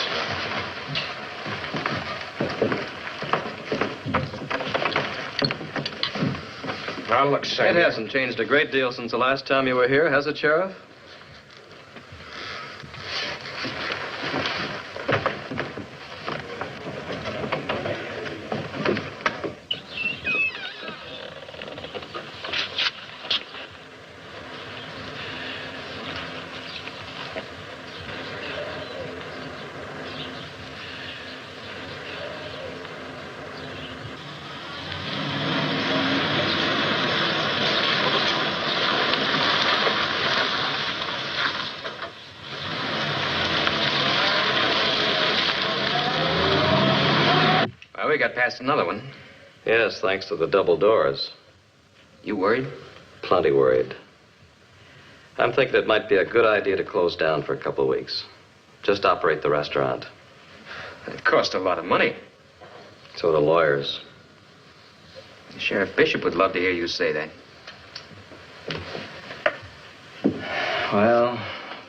Now, look, It Sandy. hasn't changed a great deal since the last time you were here, has it, Sheriff? Well, we got past another one. Yes, thanks to the double doors. You worried? Plenty worried. I'm thinking it might be a good idea to close down for a couple of weeks. Just operate the restaurant. It cost a lot of money. So the lawyers. Sheriff Bishop would love to hear you say that. Well,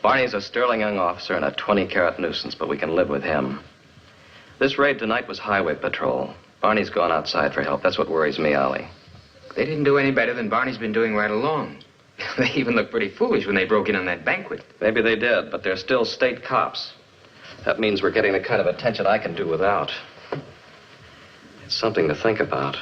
Barney's a sterling young officer and a 20-carat nuisance, but we can live with him. This raid tonight was highway patrol. Barney's gone outside for help. That's what worries me, Ollie. They didn't do any better than Barney's been doing right along. They even looked pretty foolish when they broke in on that banquet. Maybe they did, but they're still state cops. That means we're getting the kind of attention I can do without. It's something to think about.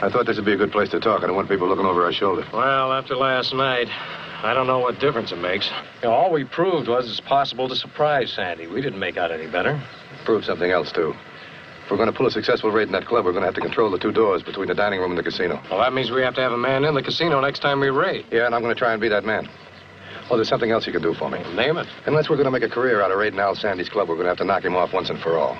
I thought this would be a good place to talk. I don't want people looking over our shoulder. Well, after last night, I don't know what difference it makes. You know, all we proved was it's possible to surprise Sandy. We didn't make out any better. Prove something else, too. If we're going to pull a successful raid in that club, we're going to have to control the two doors between the dining room and the casino. Well, that means we have to have a man in the casino next time we raid. Yeah, and I'm going to try and be that man. Well, there's something else you can do for me. Name it. Unless we're going to make a career out of raiding Al Sandy's club, we're going to have to knock him off once and for all.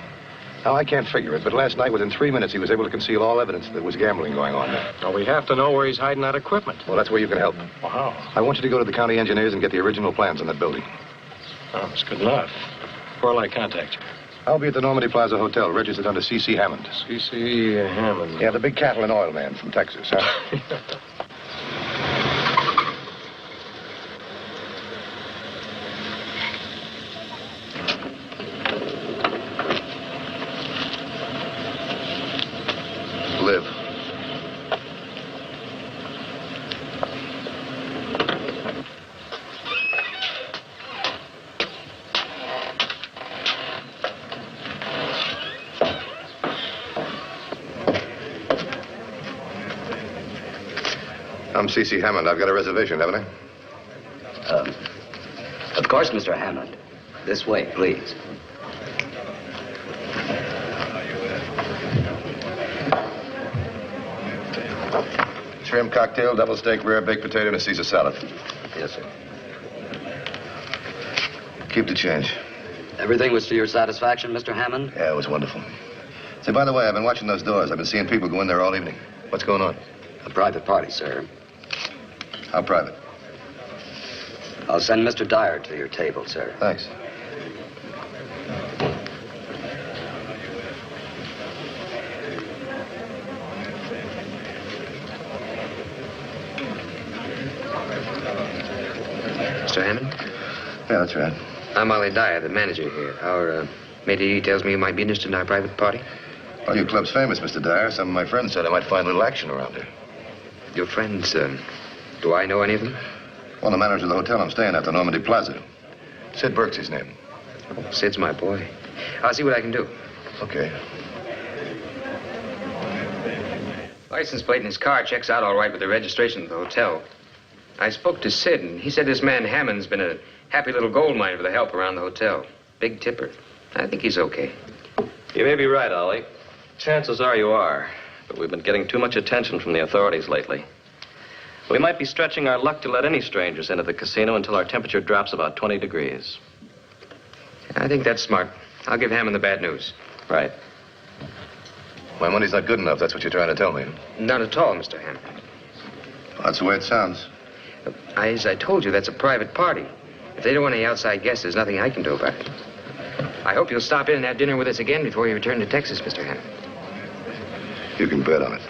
Now, I can't figure it, but last night, within 3 minutes, he was able to conceal all evidence that there was gambling going on there. Well, we have to know where he's hiding that equipment. Well, that's where you can help. Well, how? I want you to go to the county engineers and get the original plans on that building. Oh, that's good enough. Where'll I contact you? I'll be at the Normandy Plaza Hotel, registered under C.C. Hammond. C.C. Hammond. Yeah, the big cattle and oil man from Texas, huh? Live. I'm C.C. Hammond. I've got a reservation, haven't I? Of course, Mr. Hammond. This way, please. Shrimp cocktail, double steak, rare baked potato, and a Caesar salad. Yes, sir. Keep the change. Everything was to your satisfaction, Mr. Hammond? Yeah, it was wonderful. Say, by the way, I've been watching those doors. I've been seeing people go in there all evening. What's going on? A private party, sir. How private? I'll send Mr. Dyer to your table, sir. Thanks. Mr. Hammond? Yeah, that's right. I'm Ollie Dyer, the manager here. Our matey tells me you might be interested in our private party. Well, your club's famous, Mr. Dyer. Some of my friends said I might find a little action around here. Your friends, do I know any of them? Well, the manager of the hotel I'm staying at, the Normandy Plaza. Sid Burke's his name. Oh, Sid's my boy. I'll see what I can do. Okay. License plate in his car checks out all right with the registration of the hotel. I spoke to Sid, and he said this man Hammond's been a happy little gold mine for the help around the hotel. Big tipper. I think he's okay. You may be right, Ollie. Chances are you are. But we've been getting too much attention from the authorities lately. We might be stretching our luck to let any strangers into the casino until our temperature drops about 20 degrees. I think that's smart. I'll give Hammond the bad news. Right. My money's not good enough, that's what you're trying to tell me. Not at all, Mr. Hammond. Well, that's the way it sounds. As I told you, that's a private party. If they don't want any outside guests, there's nothing I can do about it. I hope you'll stop in and have dinner with us again before you return to Texas, Mr. Hammond. You can bet on it.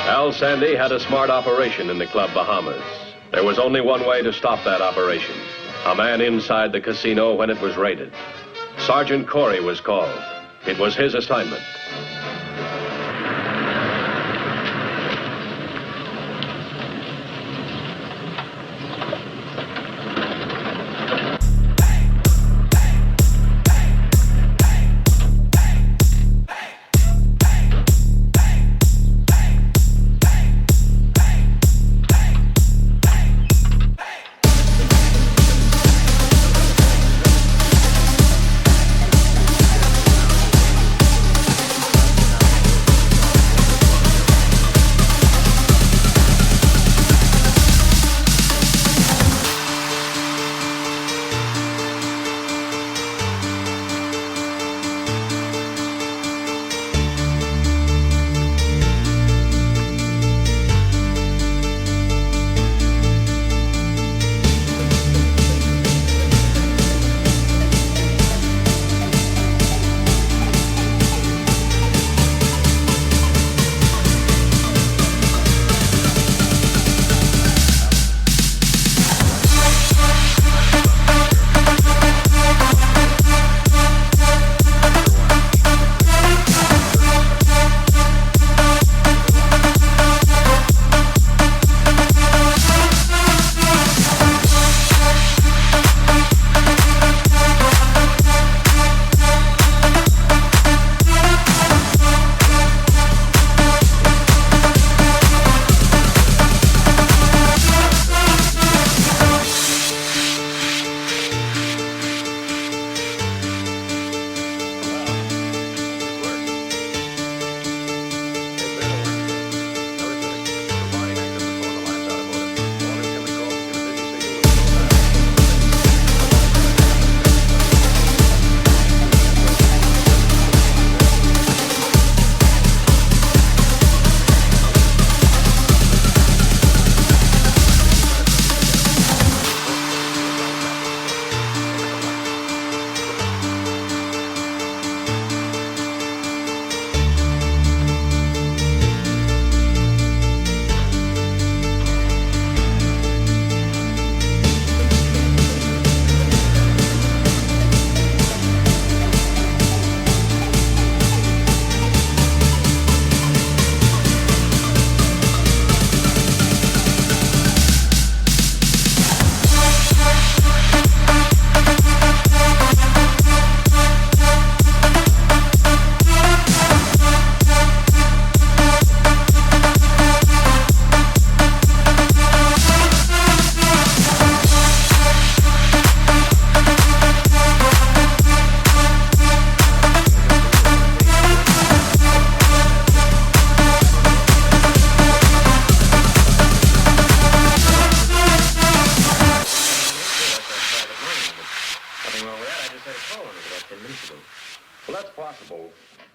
Al Sandy had a smart operation in the Club Bahamas. There was only one way to stop that operation. A man inside the casino when it was raided. Sergeant Corey was called. It was his assignment.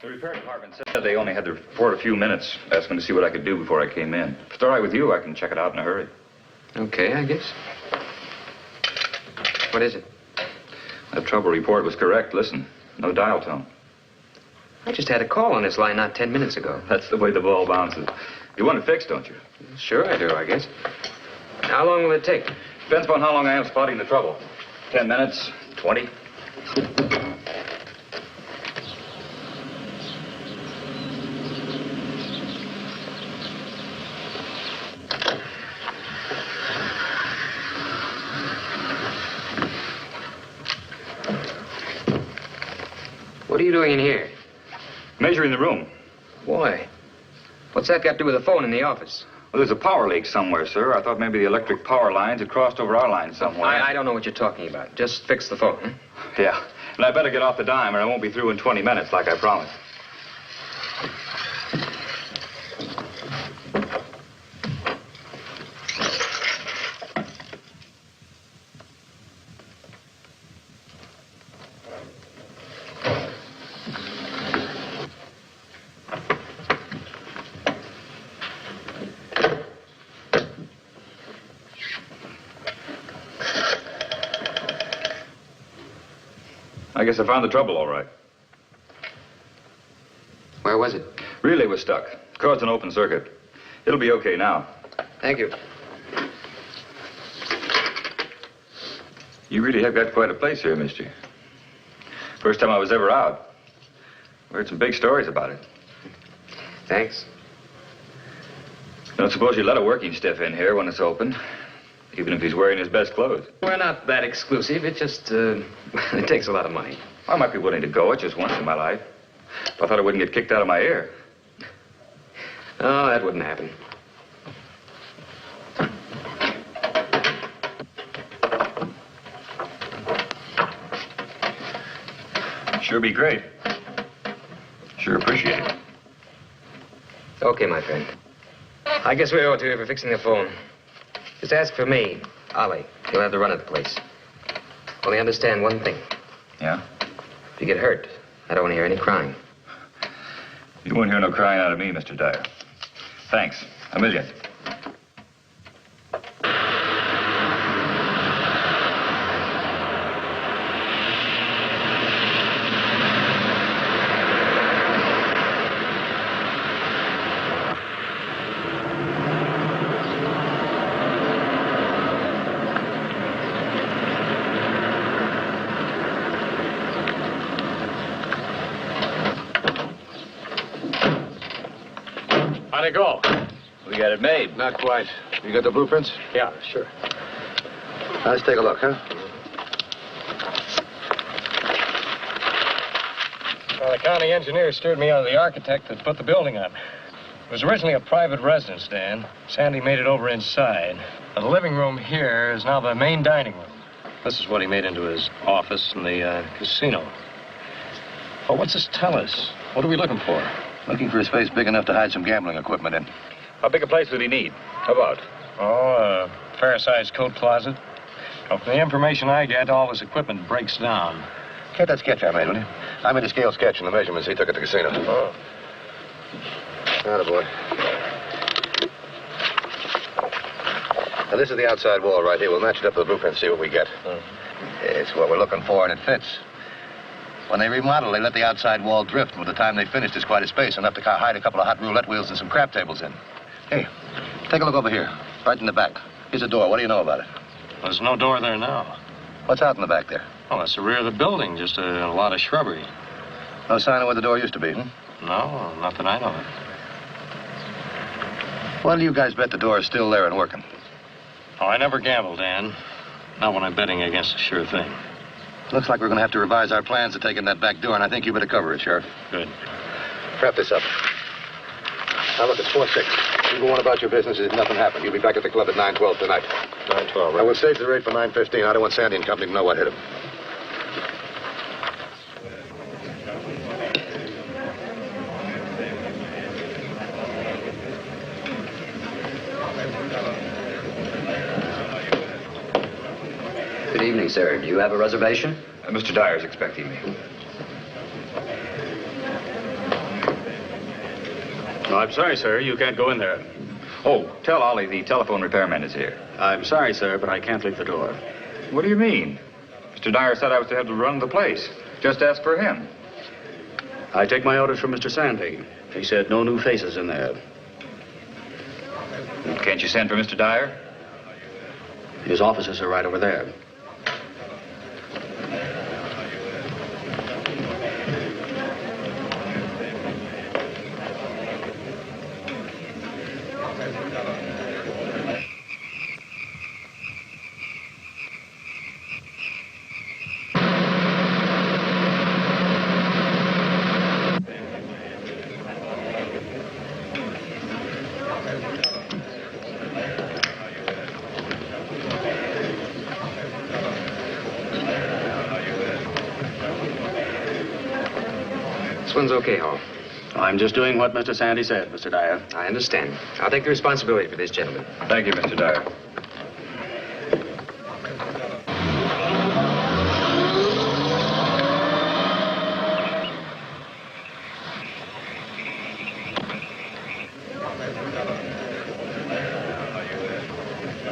The repair department said they only had to report a few minutes, asking to see what I could do before I came in. If it's all right with you, I can check it out in a hurry. Okay, I guess. What is it? That trouble report was correct. Listen, no dial tone. I just had a call on this line not 10 minutes ago. That's the way the ball bounces. You want it fixed, don't you? Sure I do, I guess. How long will it take? Depends upon how long I am spotting the trouble. 10 minutes, 20. What are you doing in here? Measuring the room. Why? What's that got to do with the phone in the office? Well, there's a power leak somewhere, sir. I thought maybe the electric power lines had crossed over our lines somewhere. I don't know what you're talking about. Just fix the phone, huh? Yeah. And I better get off the dime or I won't be through in 20 minutes like I promised. I guess I found the trouble all right. Where was it? Relay was stuck. Caused an open circuit. It'll be okay now. Thank you. You really have got quite a place here, mister. First time I was ever out. Heard some big stories about it. Thanks. Don't suppose you let a working stiff in here when it's open, even if he's wearing his best clothes. We're not that exclusive. It just, it takes a lot of money. I might be willing to go it just once in my life. If I thought I wouldn't get kicked out of my ear. Oh, that wouldn't happen. Sure be great. Sure appreciate it. Okay, my friend. I guess we owe it to you for fixing the phone. Just ask for me, Ollie. You'll have the run of the place. Only understand one thing. Yeah? If you get hurt, I don't want to hear any crying. You won't hear no crying out of me, Mr. Dyer. Thanks. A million. How'd it go? We got it made. Not quite. You got the blueprints? Yeah, sure. Let's take a look, huh? Well, the county engineer steered me on to the architect that put the building up. It was originally a private residence, Dan. Sandy made it over inside. The living room here is now the main dining room. This is what he made into his office in the casino. Well, what's this tell us? What are we looking for? Looking for a space big enough to hide some gambling equipment in. How big a place would he need? How about? Oh, a fair-sized coat closet. Well, from the information I get, all this equipment breaks down. Get that sketch I made, will you? I made a scale sketch and the measurements he took at the casino. Oh. Attaboy. Now, this is the outside wall right here. We'll match it up to the blueprint and see what we get. It's what we're looking for, and it fits. When they remodel, they let the outside wall drift, and by the time they finish, there's quite a space, enough to hide a couple of hot roulette wheels and some crap tables in. Hey, take a look over here, right in the back. Here's a door. What do you know about it? There's no door there now. What's out in the back there? Oh, that's the rear of the building, just a lot of shrubbery. No sign of where the door used to be, hmm? No, not that I know of. Why do you guys bet the door is still there and working? Oh, I never gamble, Dan. Not when I'm betting against a sure thing. Looks like we're going to have to revise our plans to take in that back door, and I think you better cover it, Sheriff. Good. Wrap this up. Now, look, it's 4-6. You go on about your business as if nothing happened. You'll be back at the club at 9:12 tonight. 9:12, right? I will save the rate for 9:15. I don't want Sandy and company to know what hit him. Good evening, sir. Do you have a reservation? Mr. Dyer's expecting me. No, I'm sorry, sir. You can't go in there. Oh, tell Ollie the telephone repairman is here. I'm sorry, sir, but I can't leave the door. What do you mean? Mr. Dyer said I was to have to run the place. Just ask for him. I take my orders from Mr. Sandy. He said no new faces in there. Can't you send for Mr. Dyer? His offices are right over there. This one's okay, Hall. I'm just doing what Mr. Sandy said, Mr. Dyer. I understand. I'll take the responsibility for this, gentlemen. Thank you, Mr. Dyer.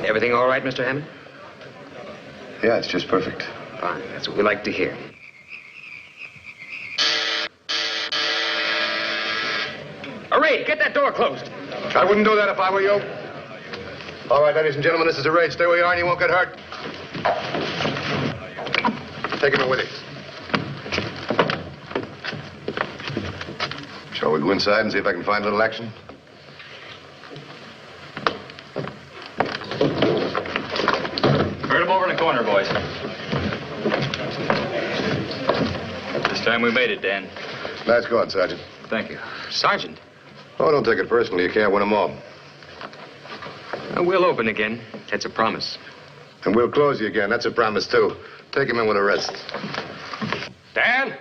Everything all right, Mr. Hammond? Yeah, it's just perfect. Fine. That's what we like to hear. door closed. I wouldn't do that if I were you. All right, ladies and gentlemen, this is a raid. Stay where you are and you won't get hurt. Take him in with you. Shall we go inside and see if I can find a little action? Herd him over in the corner, boys. This time we made it, Dan. Nice going, Sergeant. Thank you. Sergeant, Oh, don't take it personally. You can't win them all. we'll open again. That's a promise. And we'll close you again. That's a promise, too. Take him in with a rest. Dan?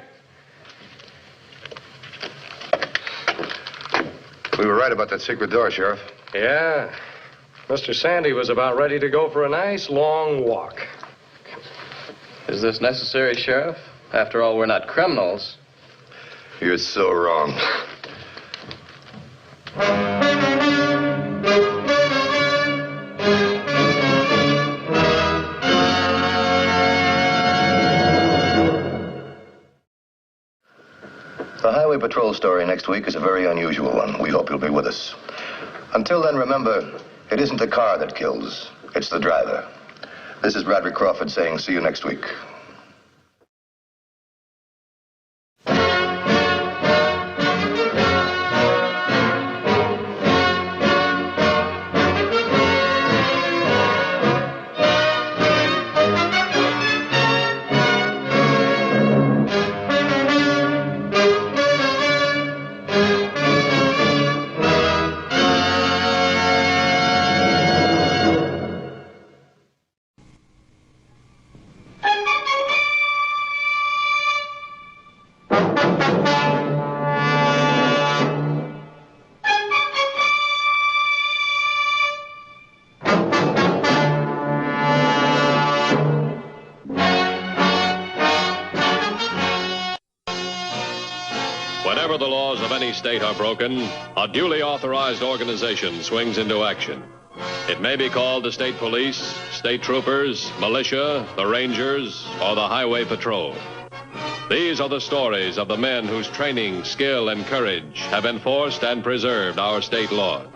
We were right about that secret door, Sheriff. Yeah. Mr. Sandy was about ready to go for a nice long walk. Is this necessary, Sheriff? After all, we're not criminals. You're so wrong. The Highway Patrol story next week is a very unusual one. We hope you'll be with us. Until then, remember, it isn't the car that kills, it's the driver. This is Bradley Crawford saying see you next week. Whenever the laws of any state are broken, a duly authorized organization swings into action. It may be called the state police, state troopers, militia, the rangers, or the highway patrol. These are the stories of the men whose training, skill, and courage have enforced and preserved our state laws.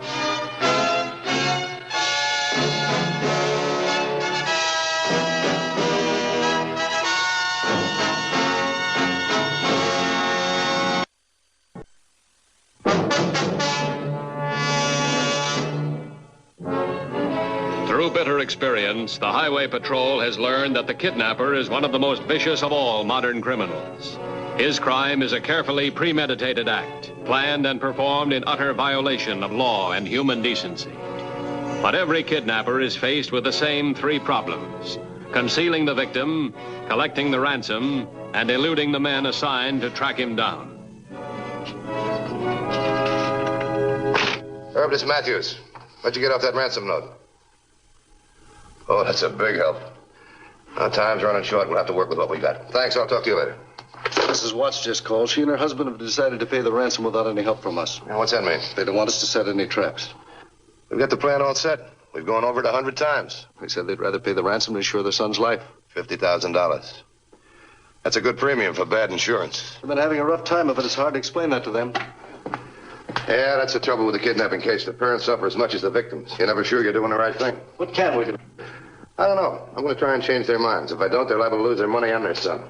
Through bitter experience, the Highway Patrol has learned that the kidnapper is one of the most vicious of all modern criminals. His crime is a carefully premeditated act, planned and performed in utter violation of law and human decency. But every kidnapper is faced with the same three problems: concealing the victim, collecting the ransom, and eluding the men assigned to track him down. Herb, this is Matthews. What'd you get off that ransom note? Oh, that's a big help. Now, time's running short. We'll have to work with what we got. Thanks. I'll talk to you later. Mrs. Watts just called. She and her husband have decided to pay the ransom without any help from us. Now, what's that mean? They don't want us to set any traps. We've got the plan all set. We've gone over it 100 times. They said they'd rather pay the ransom than insure their son's life. $50,000. That's a good premium for bad insurance. They've been having a rough time of it. It's hard to explain that to them. Yeah, that's the trouble with the kidnapping case. The parents suffer as much as the victims. You're never sure you're doing the right thing. What can we do? I don't know. I'm going to try and change their minds. If I don't, they're liable to lose their money and their son.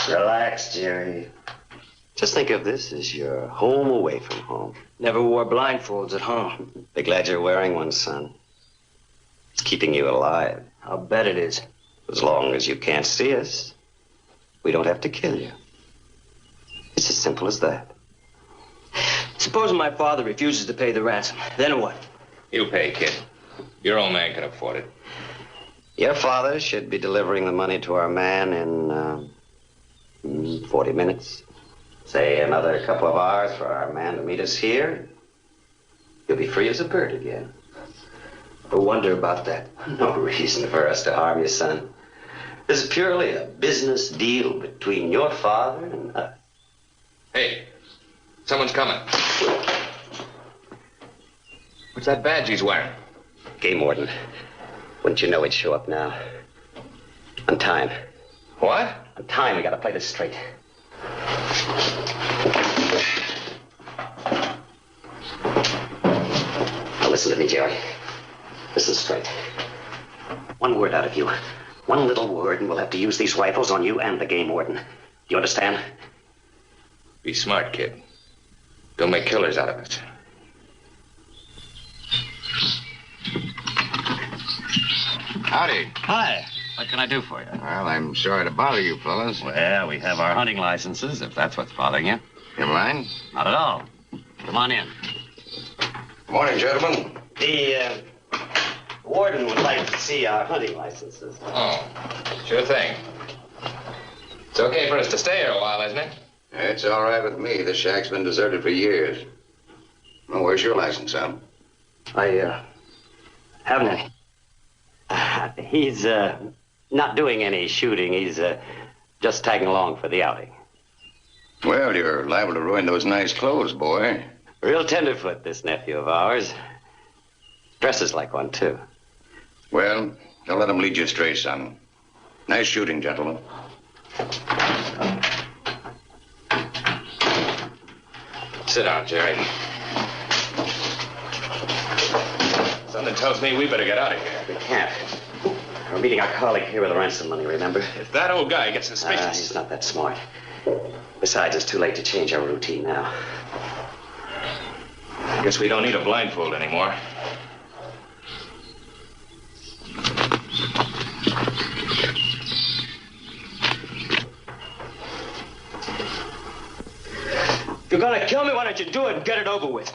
Relax, Jerry. Just think of this as your home away from home. Never wore blindfolds at home. Be glad you're wearing one, son. It's keeping you alive. I'll bet it is. As long as you can't see us, we don't have to kill you. It's as simple as that. Supposing my father refuses to pay the ransom, then what? You pay, kid. Your old man can afford it. Your father should be delivering the money to our man in 40 minutes. Say another couple of hours for our man to meet us here. You'll be free as a bird again. No wonder about that. No reason for us to harm you, son. This is purely a business deal between your father and us. Hey, someone's coming. What's that badge he's wearing? Game warden. Wouldn't you know he'd show up now? On time. What? On time, we gotta play this straight. Now listen to me, Jerry. Listen straight. One word out of you. One little word, and we'll have to use these rifles on you and the game warden. Do you understand? Be smart, kid. Don't make killers out of us. Howdy. Hi. What can I do for you? Well, I'm sorry to bother you fellas. Well, we have our hunting licenses, if that's what's bothering you. You mind? Not at all. Come on in. Good morning, gentlemen. The warden would like to see our hunting licenses. Oh, sure thing. It's okay for us to stay here a while, isn't it? It's all right with me. This shack's been deserted for years. Well, where's your license, Sam? I haven't any. He's not doing any shooting. He's just tagging along for the outing. Well, you're liable to ruin those nice clothes, boy. Real tenderfoot, this nephew of ours. Dresses like one, too. Well, don't let him lead you astray, son. Nice shooting, gentlemen. Sit down, Jerry. Something tells me we better get out of here. We can't. We're meeting our colleague here with the ransom money, remember? If that old guy gets suspicious... He's not that smart. Besides, it's too late to change our routine now. I guess we don't need a blindfold anymore. If you're gonna kill me, why don't you do it and get it over with?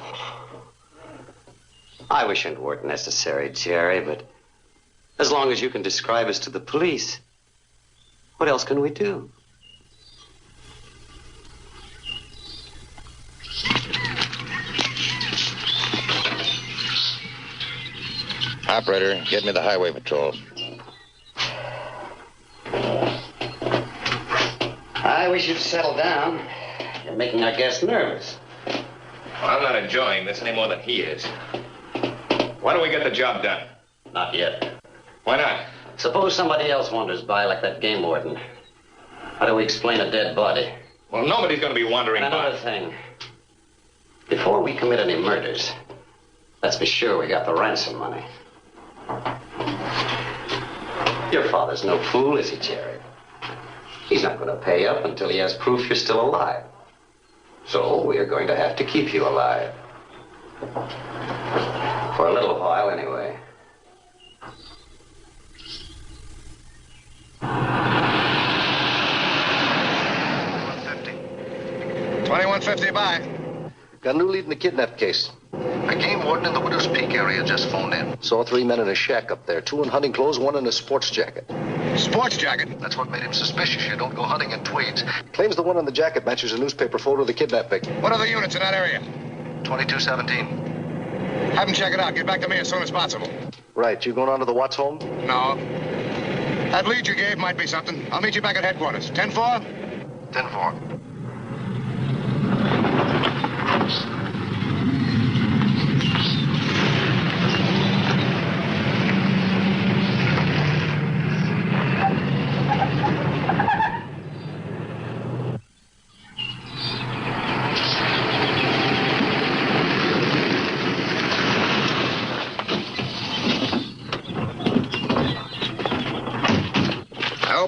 I wish it weren't necessary, Jerry, but as long as you can describe us to the police, what else can we do? Operator, get me the highway patrol. I wish you'd settle down. You're making our guests nervous. Well, I'm not enjoying this any more than he is. Why don't we get the job done? Not yet. Why not? Suppose somebody else wanders by like that game warden. How do we explain a dead body? Well, nobody's going to be wandering by. Another thing. Before we commit any murders, let's be sure we got the ransom money. Your father's no fool, is he, Jerry? He's not going to pay up until he has proof you're still alive. So we are going to have to keep you alive. For a little while, anyway. $21.50 by. Got a new lead in the kidnap case. A game warden in the Widow's Peak area just phoned in. Saw 3 men in a shack up there. 2 in hunting clothes, 1 in a sports jacket. Sports jacket? That's what made him suspicious. You don't go hunting in tweeds. Claims the one on the jacket matches a newspaper photo of the kidnap victim. What are the units in that area? 2217. Have them check it out. Get back to me as soon as possible. Right. You going on to the Watts home? No. That lead you gave might be something. I'll meet you back at headquarters. 10-4? 10-4.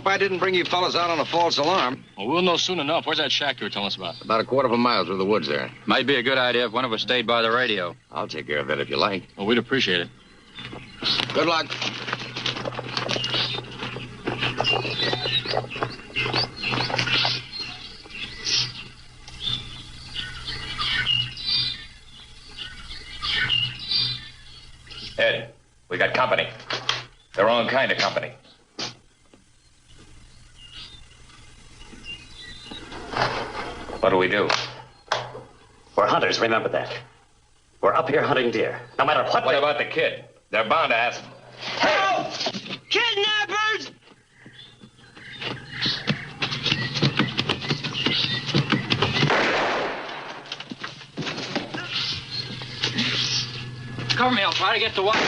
I didn't bring you fellas out on a false alarm. Well, we'll know soon enough. Where's that shack you were telling us about? About a quarter of a mile through the woods there. Might be a good idea if one of us stayed by the radio. I'll take care of that if you like. Well, we'd appreciate it. Good luck. Ed, we got company. The wrong kind of company. What do we do? We're hunters, remember that. We're up here hunting deer, no matter what. What about the kid? They're bound to ask. Help! Kidnappers! Cover me, I'll try to get to one.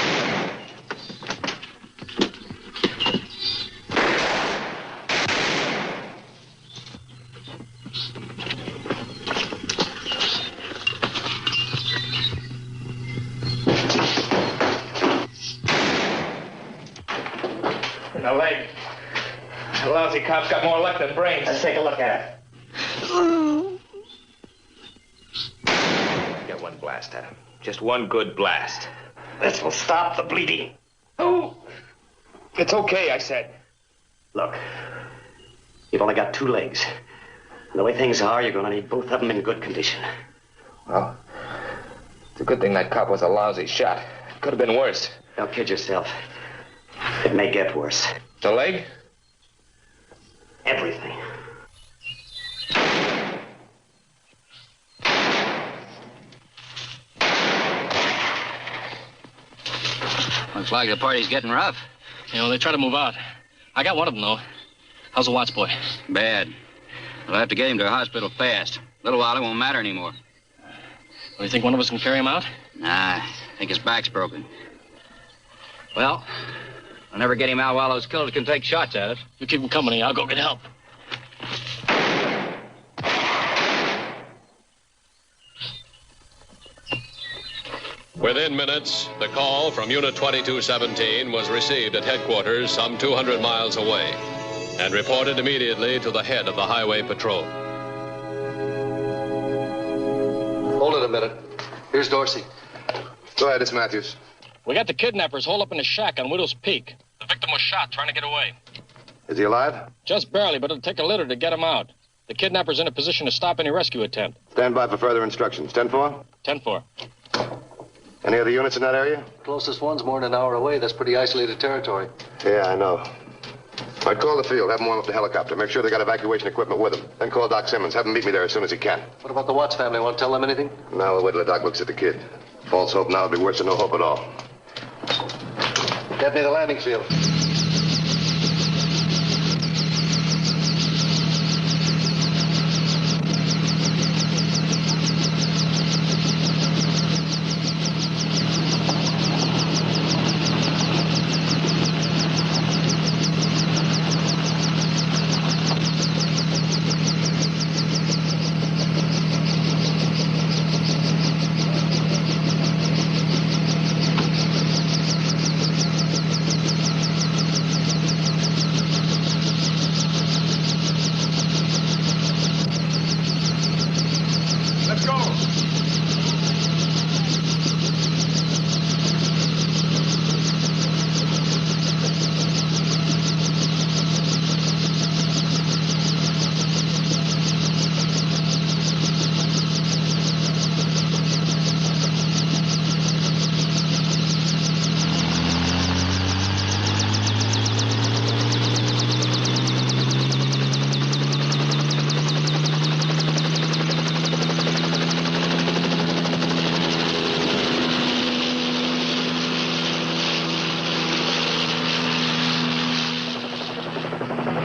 Lousy cop's got more luck than brains. Let's take a look at it. Get one blast at him. Just one good blast. This will stop the bleeding. Oh! It's okay, I said. Look, you've only got 2 legs. And the way things are, you're going to need both of them in good condition. Well, it's a good thing that cop was a lousy shot. Could have been worse. Don't kid yourself. It may get worse. The leg? Everything. Looks like the party's getting rough. You know, they try to move out. I got one of them, though. How's the Watts boy? Bad. We'll have to get him to a hospital fast. A little while, it won't matter anymore. Well, you think one of us can carry him out? Nah, I think his back's broken. Well, I'll never get him out while those killers can take shots at us. You keep him company. I'll go get help. Within minutes, the call from Unit 2217 was received at headquarters some 200 miles away and reported immediately to the head of the Highway Patrol. Hold it a minute. Here's Dorsey. Go ahead, it's Matthews. We got the kidnappers holed up in a shack on Widow's Peak. The victim was shot trying to get away. Is he alive? Just barely, but it'll take a litter to get him out. The kidnapper's in a position to stop any rescue attempt. Stand by for further instructions. 10-4? 10-4. Any other units in that area? Closest one's more than an hour away. That's pretty isolated territory. Yeah, I know. All right, call the field. Have them warm up the helicopter. Make sure they got evacuation equipment with them. Then call Doc Simmons. Have him meet me there as soon as he can. What about the Watts family? Want to tell them anything? Now we'll wait till the doc looks at the kid. False hope now would be worse than no hope at all. Get me the landing field.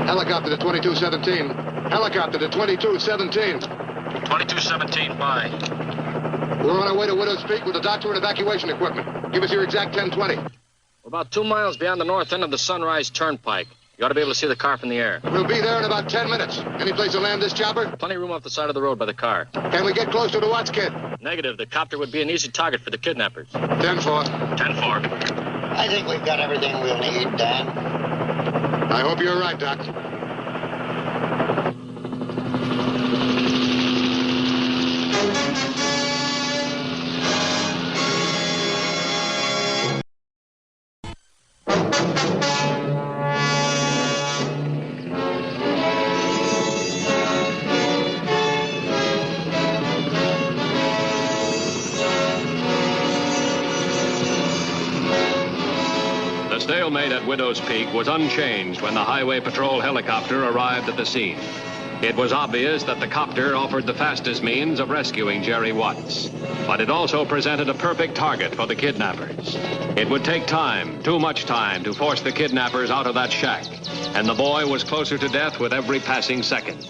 Helicopter to 2217. Helicopter to 2217. 2217, bye. We're on our way to Widow's Peak with the doctor and evacuation equipment. Give us your exact 1020. We're about 2 miles beyond the north end of the Sunrise Turnpike. You ought to be able to see the car from the air. We'll be there in about 10 minutes. Any place to land this chopper? Plenty of room off the side of the road by the car. Can we get close to the Watts kid? Negative. The copter would be an easy target for the kidnappers. 10-4. 10-4. I think we've got everything we'll need, Dan. I hope you're right, Doc. The stalemate at Widow's Peak was unchanged when the Highway Patrol helicopter arrived at the scene. It was obvious that the copter offered the fastest means of rescuing Jerry Watts, but it also presented a perfect target for the kidnappers. It would take time, too much time, to force the kidnappers out of that shack, and the boy was closer to death with every passing second.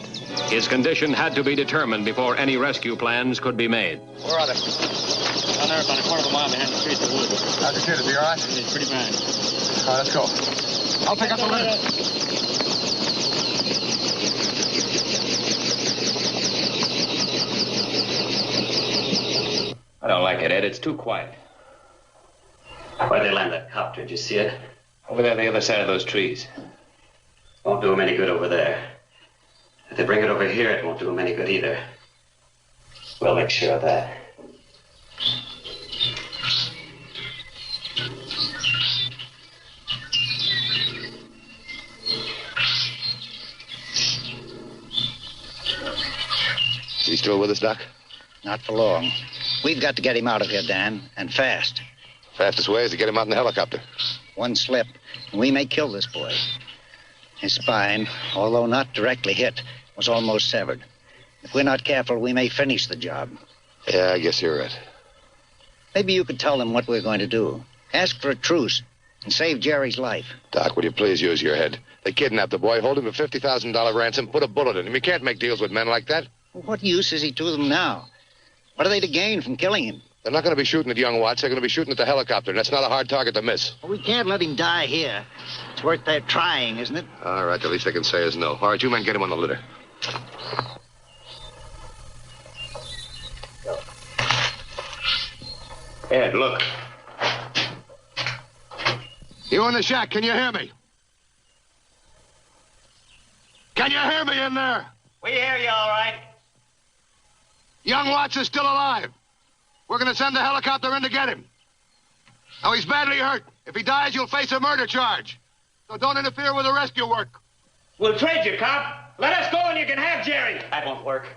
His condition had to be determined before any rescue plans could be made. Where are they? Down there about a quarter of a mile behind the trees of the woods. How's the kid? Is he all right? He's pretty bad. All right, let's go. I'll pick up the litter. I don't like it, Ed. It's too quiet. Where'd they land that copter? Did you see it? Over there on the other side of those trees. Won't do them any good over there. If they bring it over here, it won't do them any good either. We'll make sure of that. Is he still with us, Doc? Not for long. We've got to get him out of here, Dan, and fast. Fastest way is to get him out in the helicopter. One slip, and we may kill this boy. His spine, although not directly hit, was almost severed. If we're not careful, we may finish the job. Yeah, I guess you're right. Maybe you could tell them what we're going to do. Ask for a truce and save Jerry's life. Doc, will you please use your head? They kidnapped the boy, hold him for $50,000 ransom, put a bullet in him. You can't make deals with men like that. Well, what use is he to them now? What are they to gain from killing him? They're not going to be shooting at young Watts. They're going to be shooting at the helicopter, and that's not a hard target to miss. Well, we can't let him die here. It's worth their trying, isn't it? All right, the least they can say is no. All right, you men get him on the litter. Ed, look. You in the shack, can you hear me? Can you hear me in there? We hear you all right. Young Watts is still alive. We're going to send the helicopter in to get him. Now, he's badly hurt. If he dies, you'll face a murder charge. So don't interfere with the rescue work. We'll trade you, cop. Let us go and you can have Jerry. That won't work.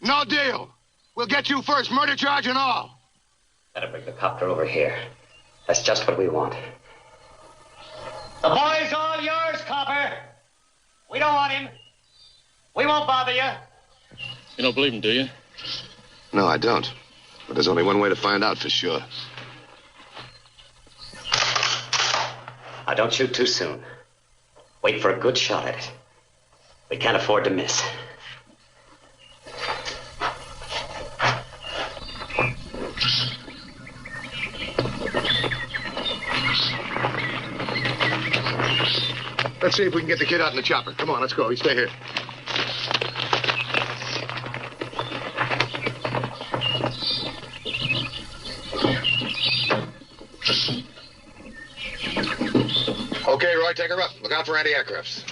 No deal. We'll get you first, murder charge and all. Better bring the copter over here. That's just what we want. The boy's all yours, copper. We don't want him. We won't bother you. You don't believe him, do you? No, I don't. But there's only one way to find out for sure. Now, don't shoot too soon. Wait for a good shot at it. We can't afford to miss. Let's see if we can get the kid out in the chopper. Come on, let's go. You stay here. Okay, Roy, take her up. Look out for anti-aircrafts.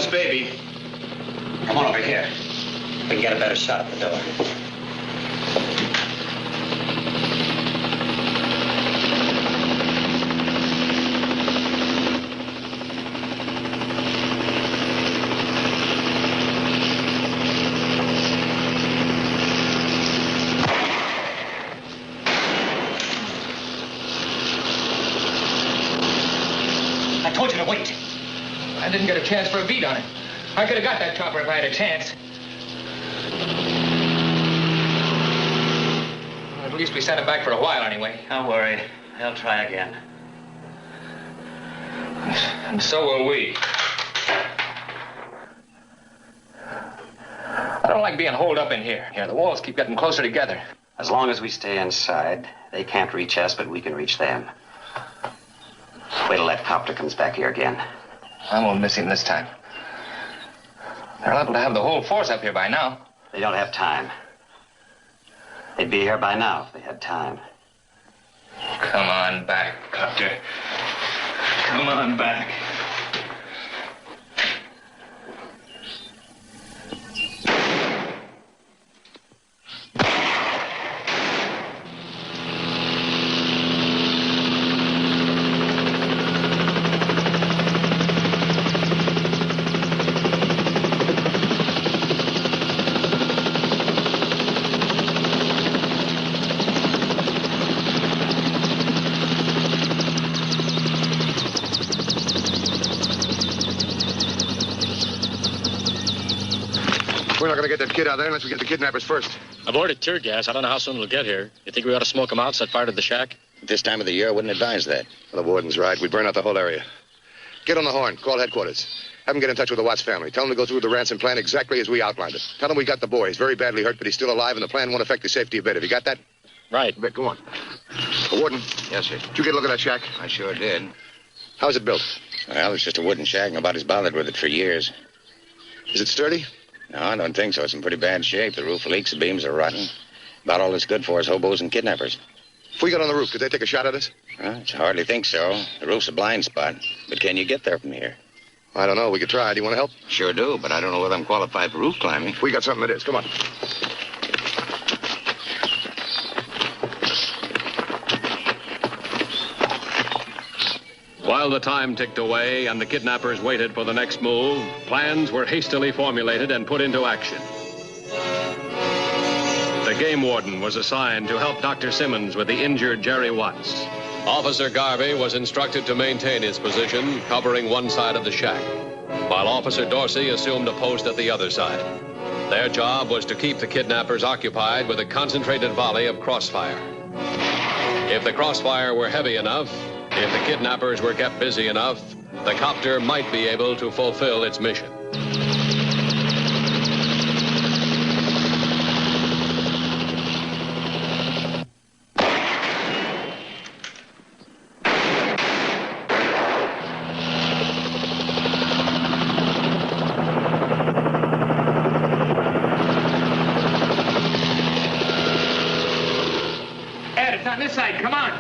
Baby. Come on over here. We can get a better shot at the door. I told you to wait. I didn't get a chance for a beat on it. I could have got that chopper if I had a chance. Well, at least we sent him back for a while anyway. Don't worry. They'll try again. And so will we. I don't like being holed up in here. Yeah, the walls keep getting closer together. As long as we stay inside, they can't reach us, but we can reach them. Wait till that copter comes back here again. I won't miss him this time. They're liable to have the whole force up here by now. They don't have time. They'd be here by now if they had time. Come on back, Copter. Come on back. We're not going to get that kid out there unless we get the kidnappers first. I've ordered tear gas. I don't know how soon it'll get here. You think we ought to smoke them out, set fire to the shack? At this time of the year, I wouldn't advise that. Well, the warden's right. We burn out the whole area. Get on the horn. Call headquarters. Have them get in touch with the Watts family. Tell them to go through the ransom plan exactly as we outlined it. Tell them we got the boy. He's very badly hurt, but he's still alive, and the plan won't affect his safety a bit. Have you got that? Right. Vic, go on. Warden. Yes, sir. Did you get a look at that shack? I sure did. How's it built? Well, it's just a wooden shack. Nobody's bothered with it for years. Is it sturdy? No, I don't think so. It's in pretty bad shape. The roof leaks, the beams are rotten. About all it's good for is hobos and kidnappers. If we got on the roof, could they take a shot at us? Well, I hardly think so. The roof's a blind spot. But can you get there from here? I don't know. We could try. Do you want to help? Sure do, but I don't know whether I'm qualified for roof climbing. We got something that is. Come on. While the time ticked away and the kidnappers waited for the next move, plans were hastily formulated and put into action. The game warden was assigned to help Dr. Simmons with the injured Jerry Watts. Officer Garvey was instructed to maintain his position, covering one side of the shack, while Officer Dorsey assumed a post at the other side. Their job was to keep the kidnappers occupied with a concentrated volley of crossfire. If the crossfire were heavy enough, if the kidnappers were kept busy enough, the copter might be able to fulfill its mission. Ed, it's on this side. Come on.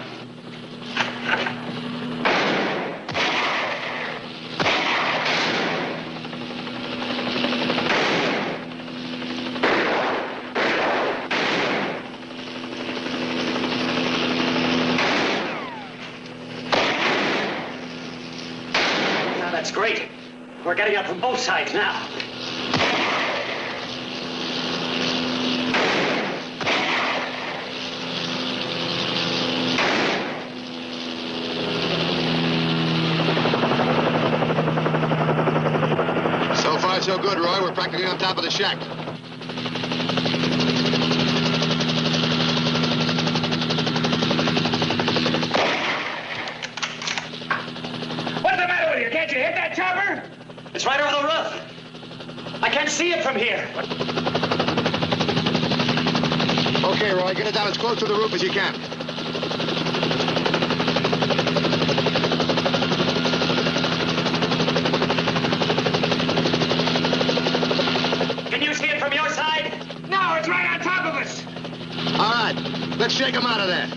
That's great. We're getting up from both sides now. So far, so good, Roy. We're practically on top of the shack. What's the matter with you? Can't you hit that chopper? It's right over the roof. I can't see it from here. Okay, Roy, get it down as close to the roof as you can. Can you see it from your side? No, it's right on top of us. All right, let's shake him out of there.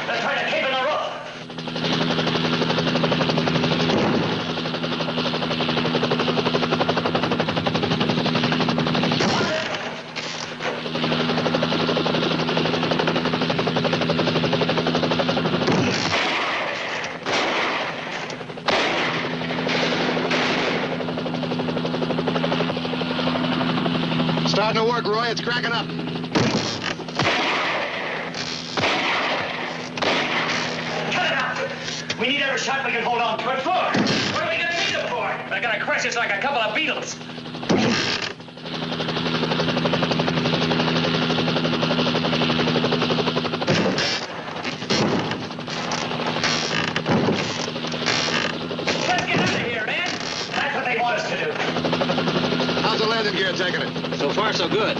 They're trying to cave in the roof. Starting to work, Roy. It's cracking up. Cut it out. We need every shot we can hold on to it for. What are we going to need it for? They're going to crush us like a couple of beetles. Let's get out of here, man. That's what they want us to do. How's the landing gear taking it? So far, so good.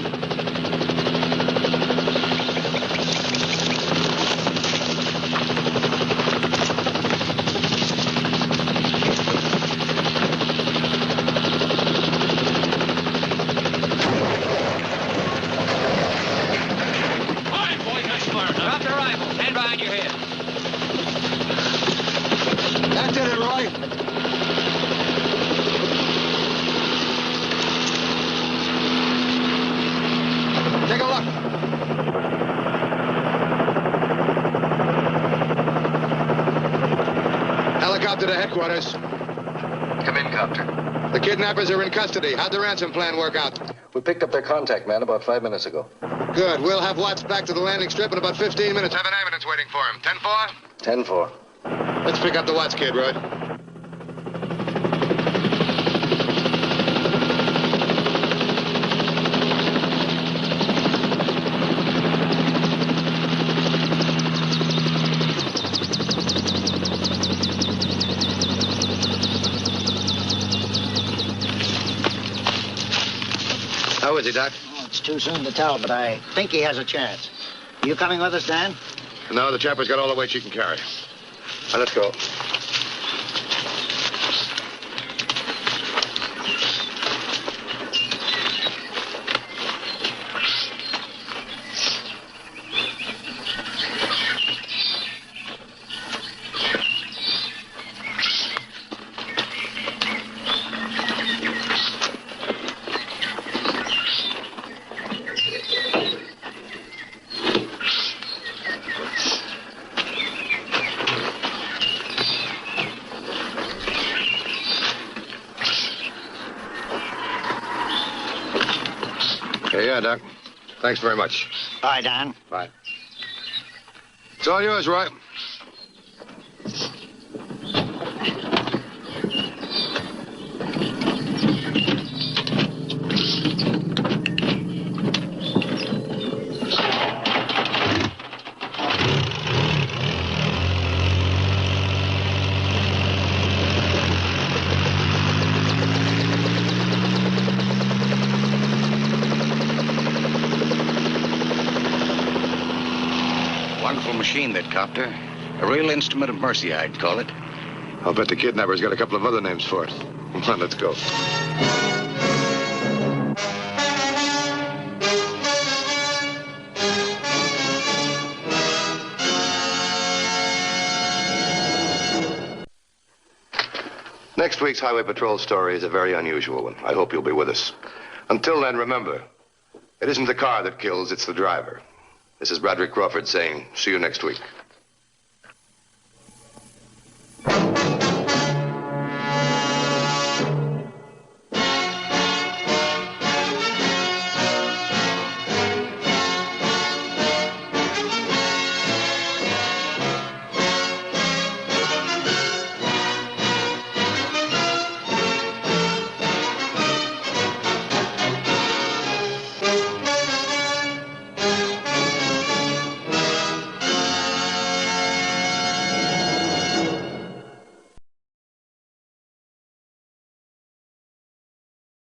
Fine, boys, nice fire. Drop the rifle. Stand behind your head. That did it, Roy. Take a look. Helicopter to headquarters. Come in, Copter. The kidnappers are in custody. How'd the ransom plan work out? We picked up their contact man about 5 minutes ago. Good. We'll have Watts back to the landing strip in about 15 minutes. Have an ambulance waiting for him. 10-4? 10-4. Let's pick up the Watts kid, Roy. How is he, Doc? Oh, it's too soon to tell, but I think he has a chance. You coming with us, Dan? No, the chopper's got all the weight she can carry. Now, let's go. Yeah, Doc. Thanks very much. Bye, Dan. Bye. It's all yours, Roy. Wonderful machine, that copter. A real instrument of mercy, I'd call it. I'll bet the kidnapper's got a couple of other names for it. Come on, let's go. Next week's Highway Patrol story is a very unusual one. I hope you'll be with us. Until then, remember, it isn't the car that kills, it's the driver. This is Broderick Crawford saying, see you next week.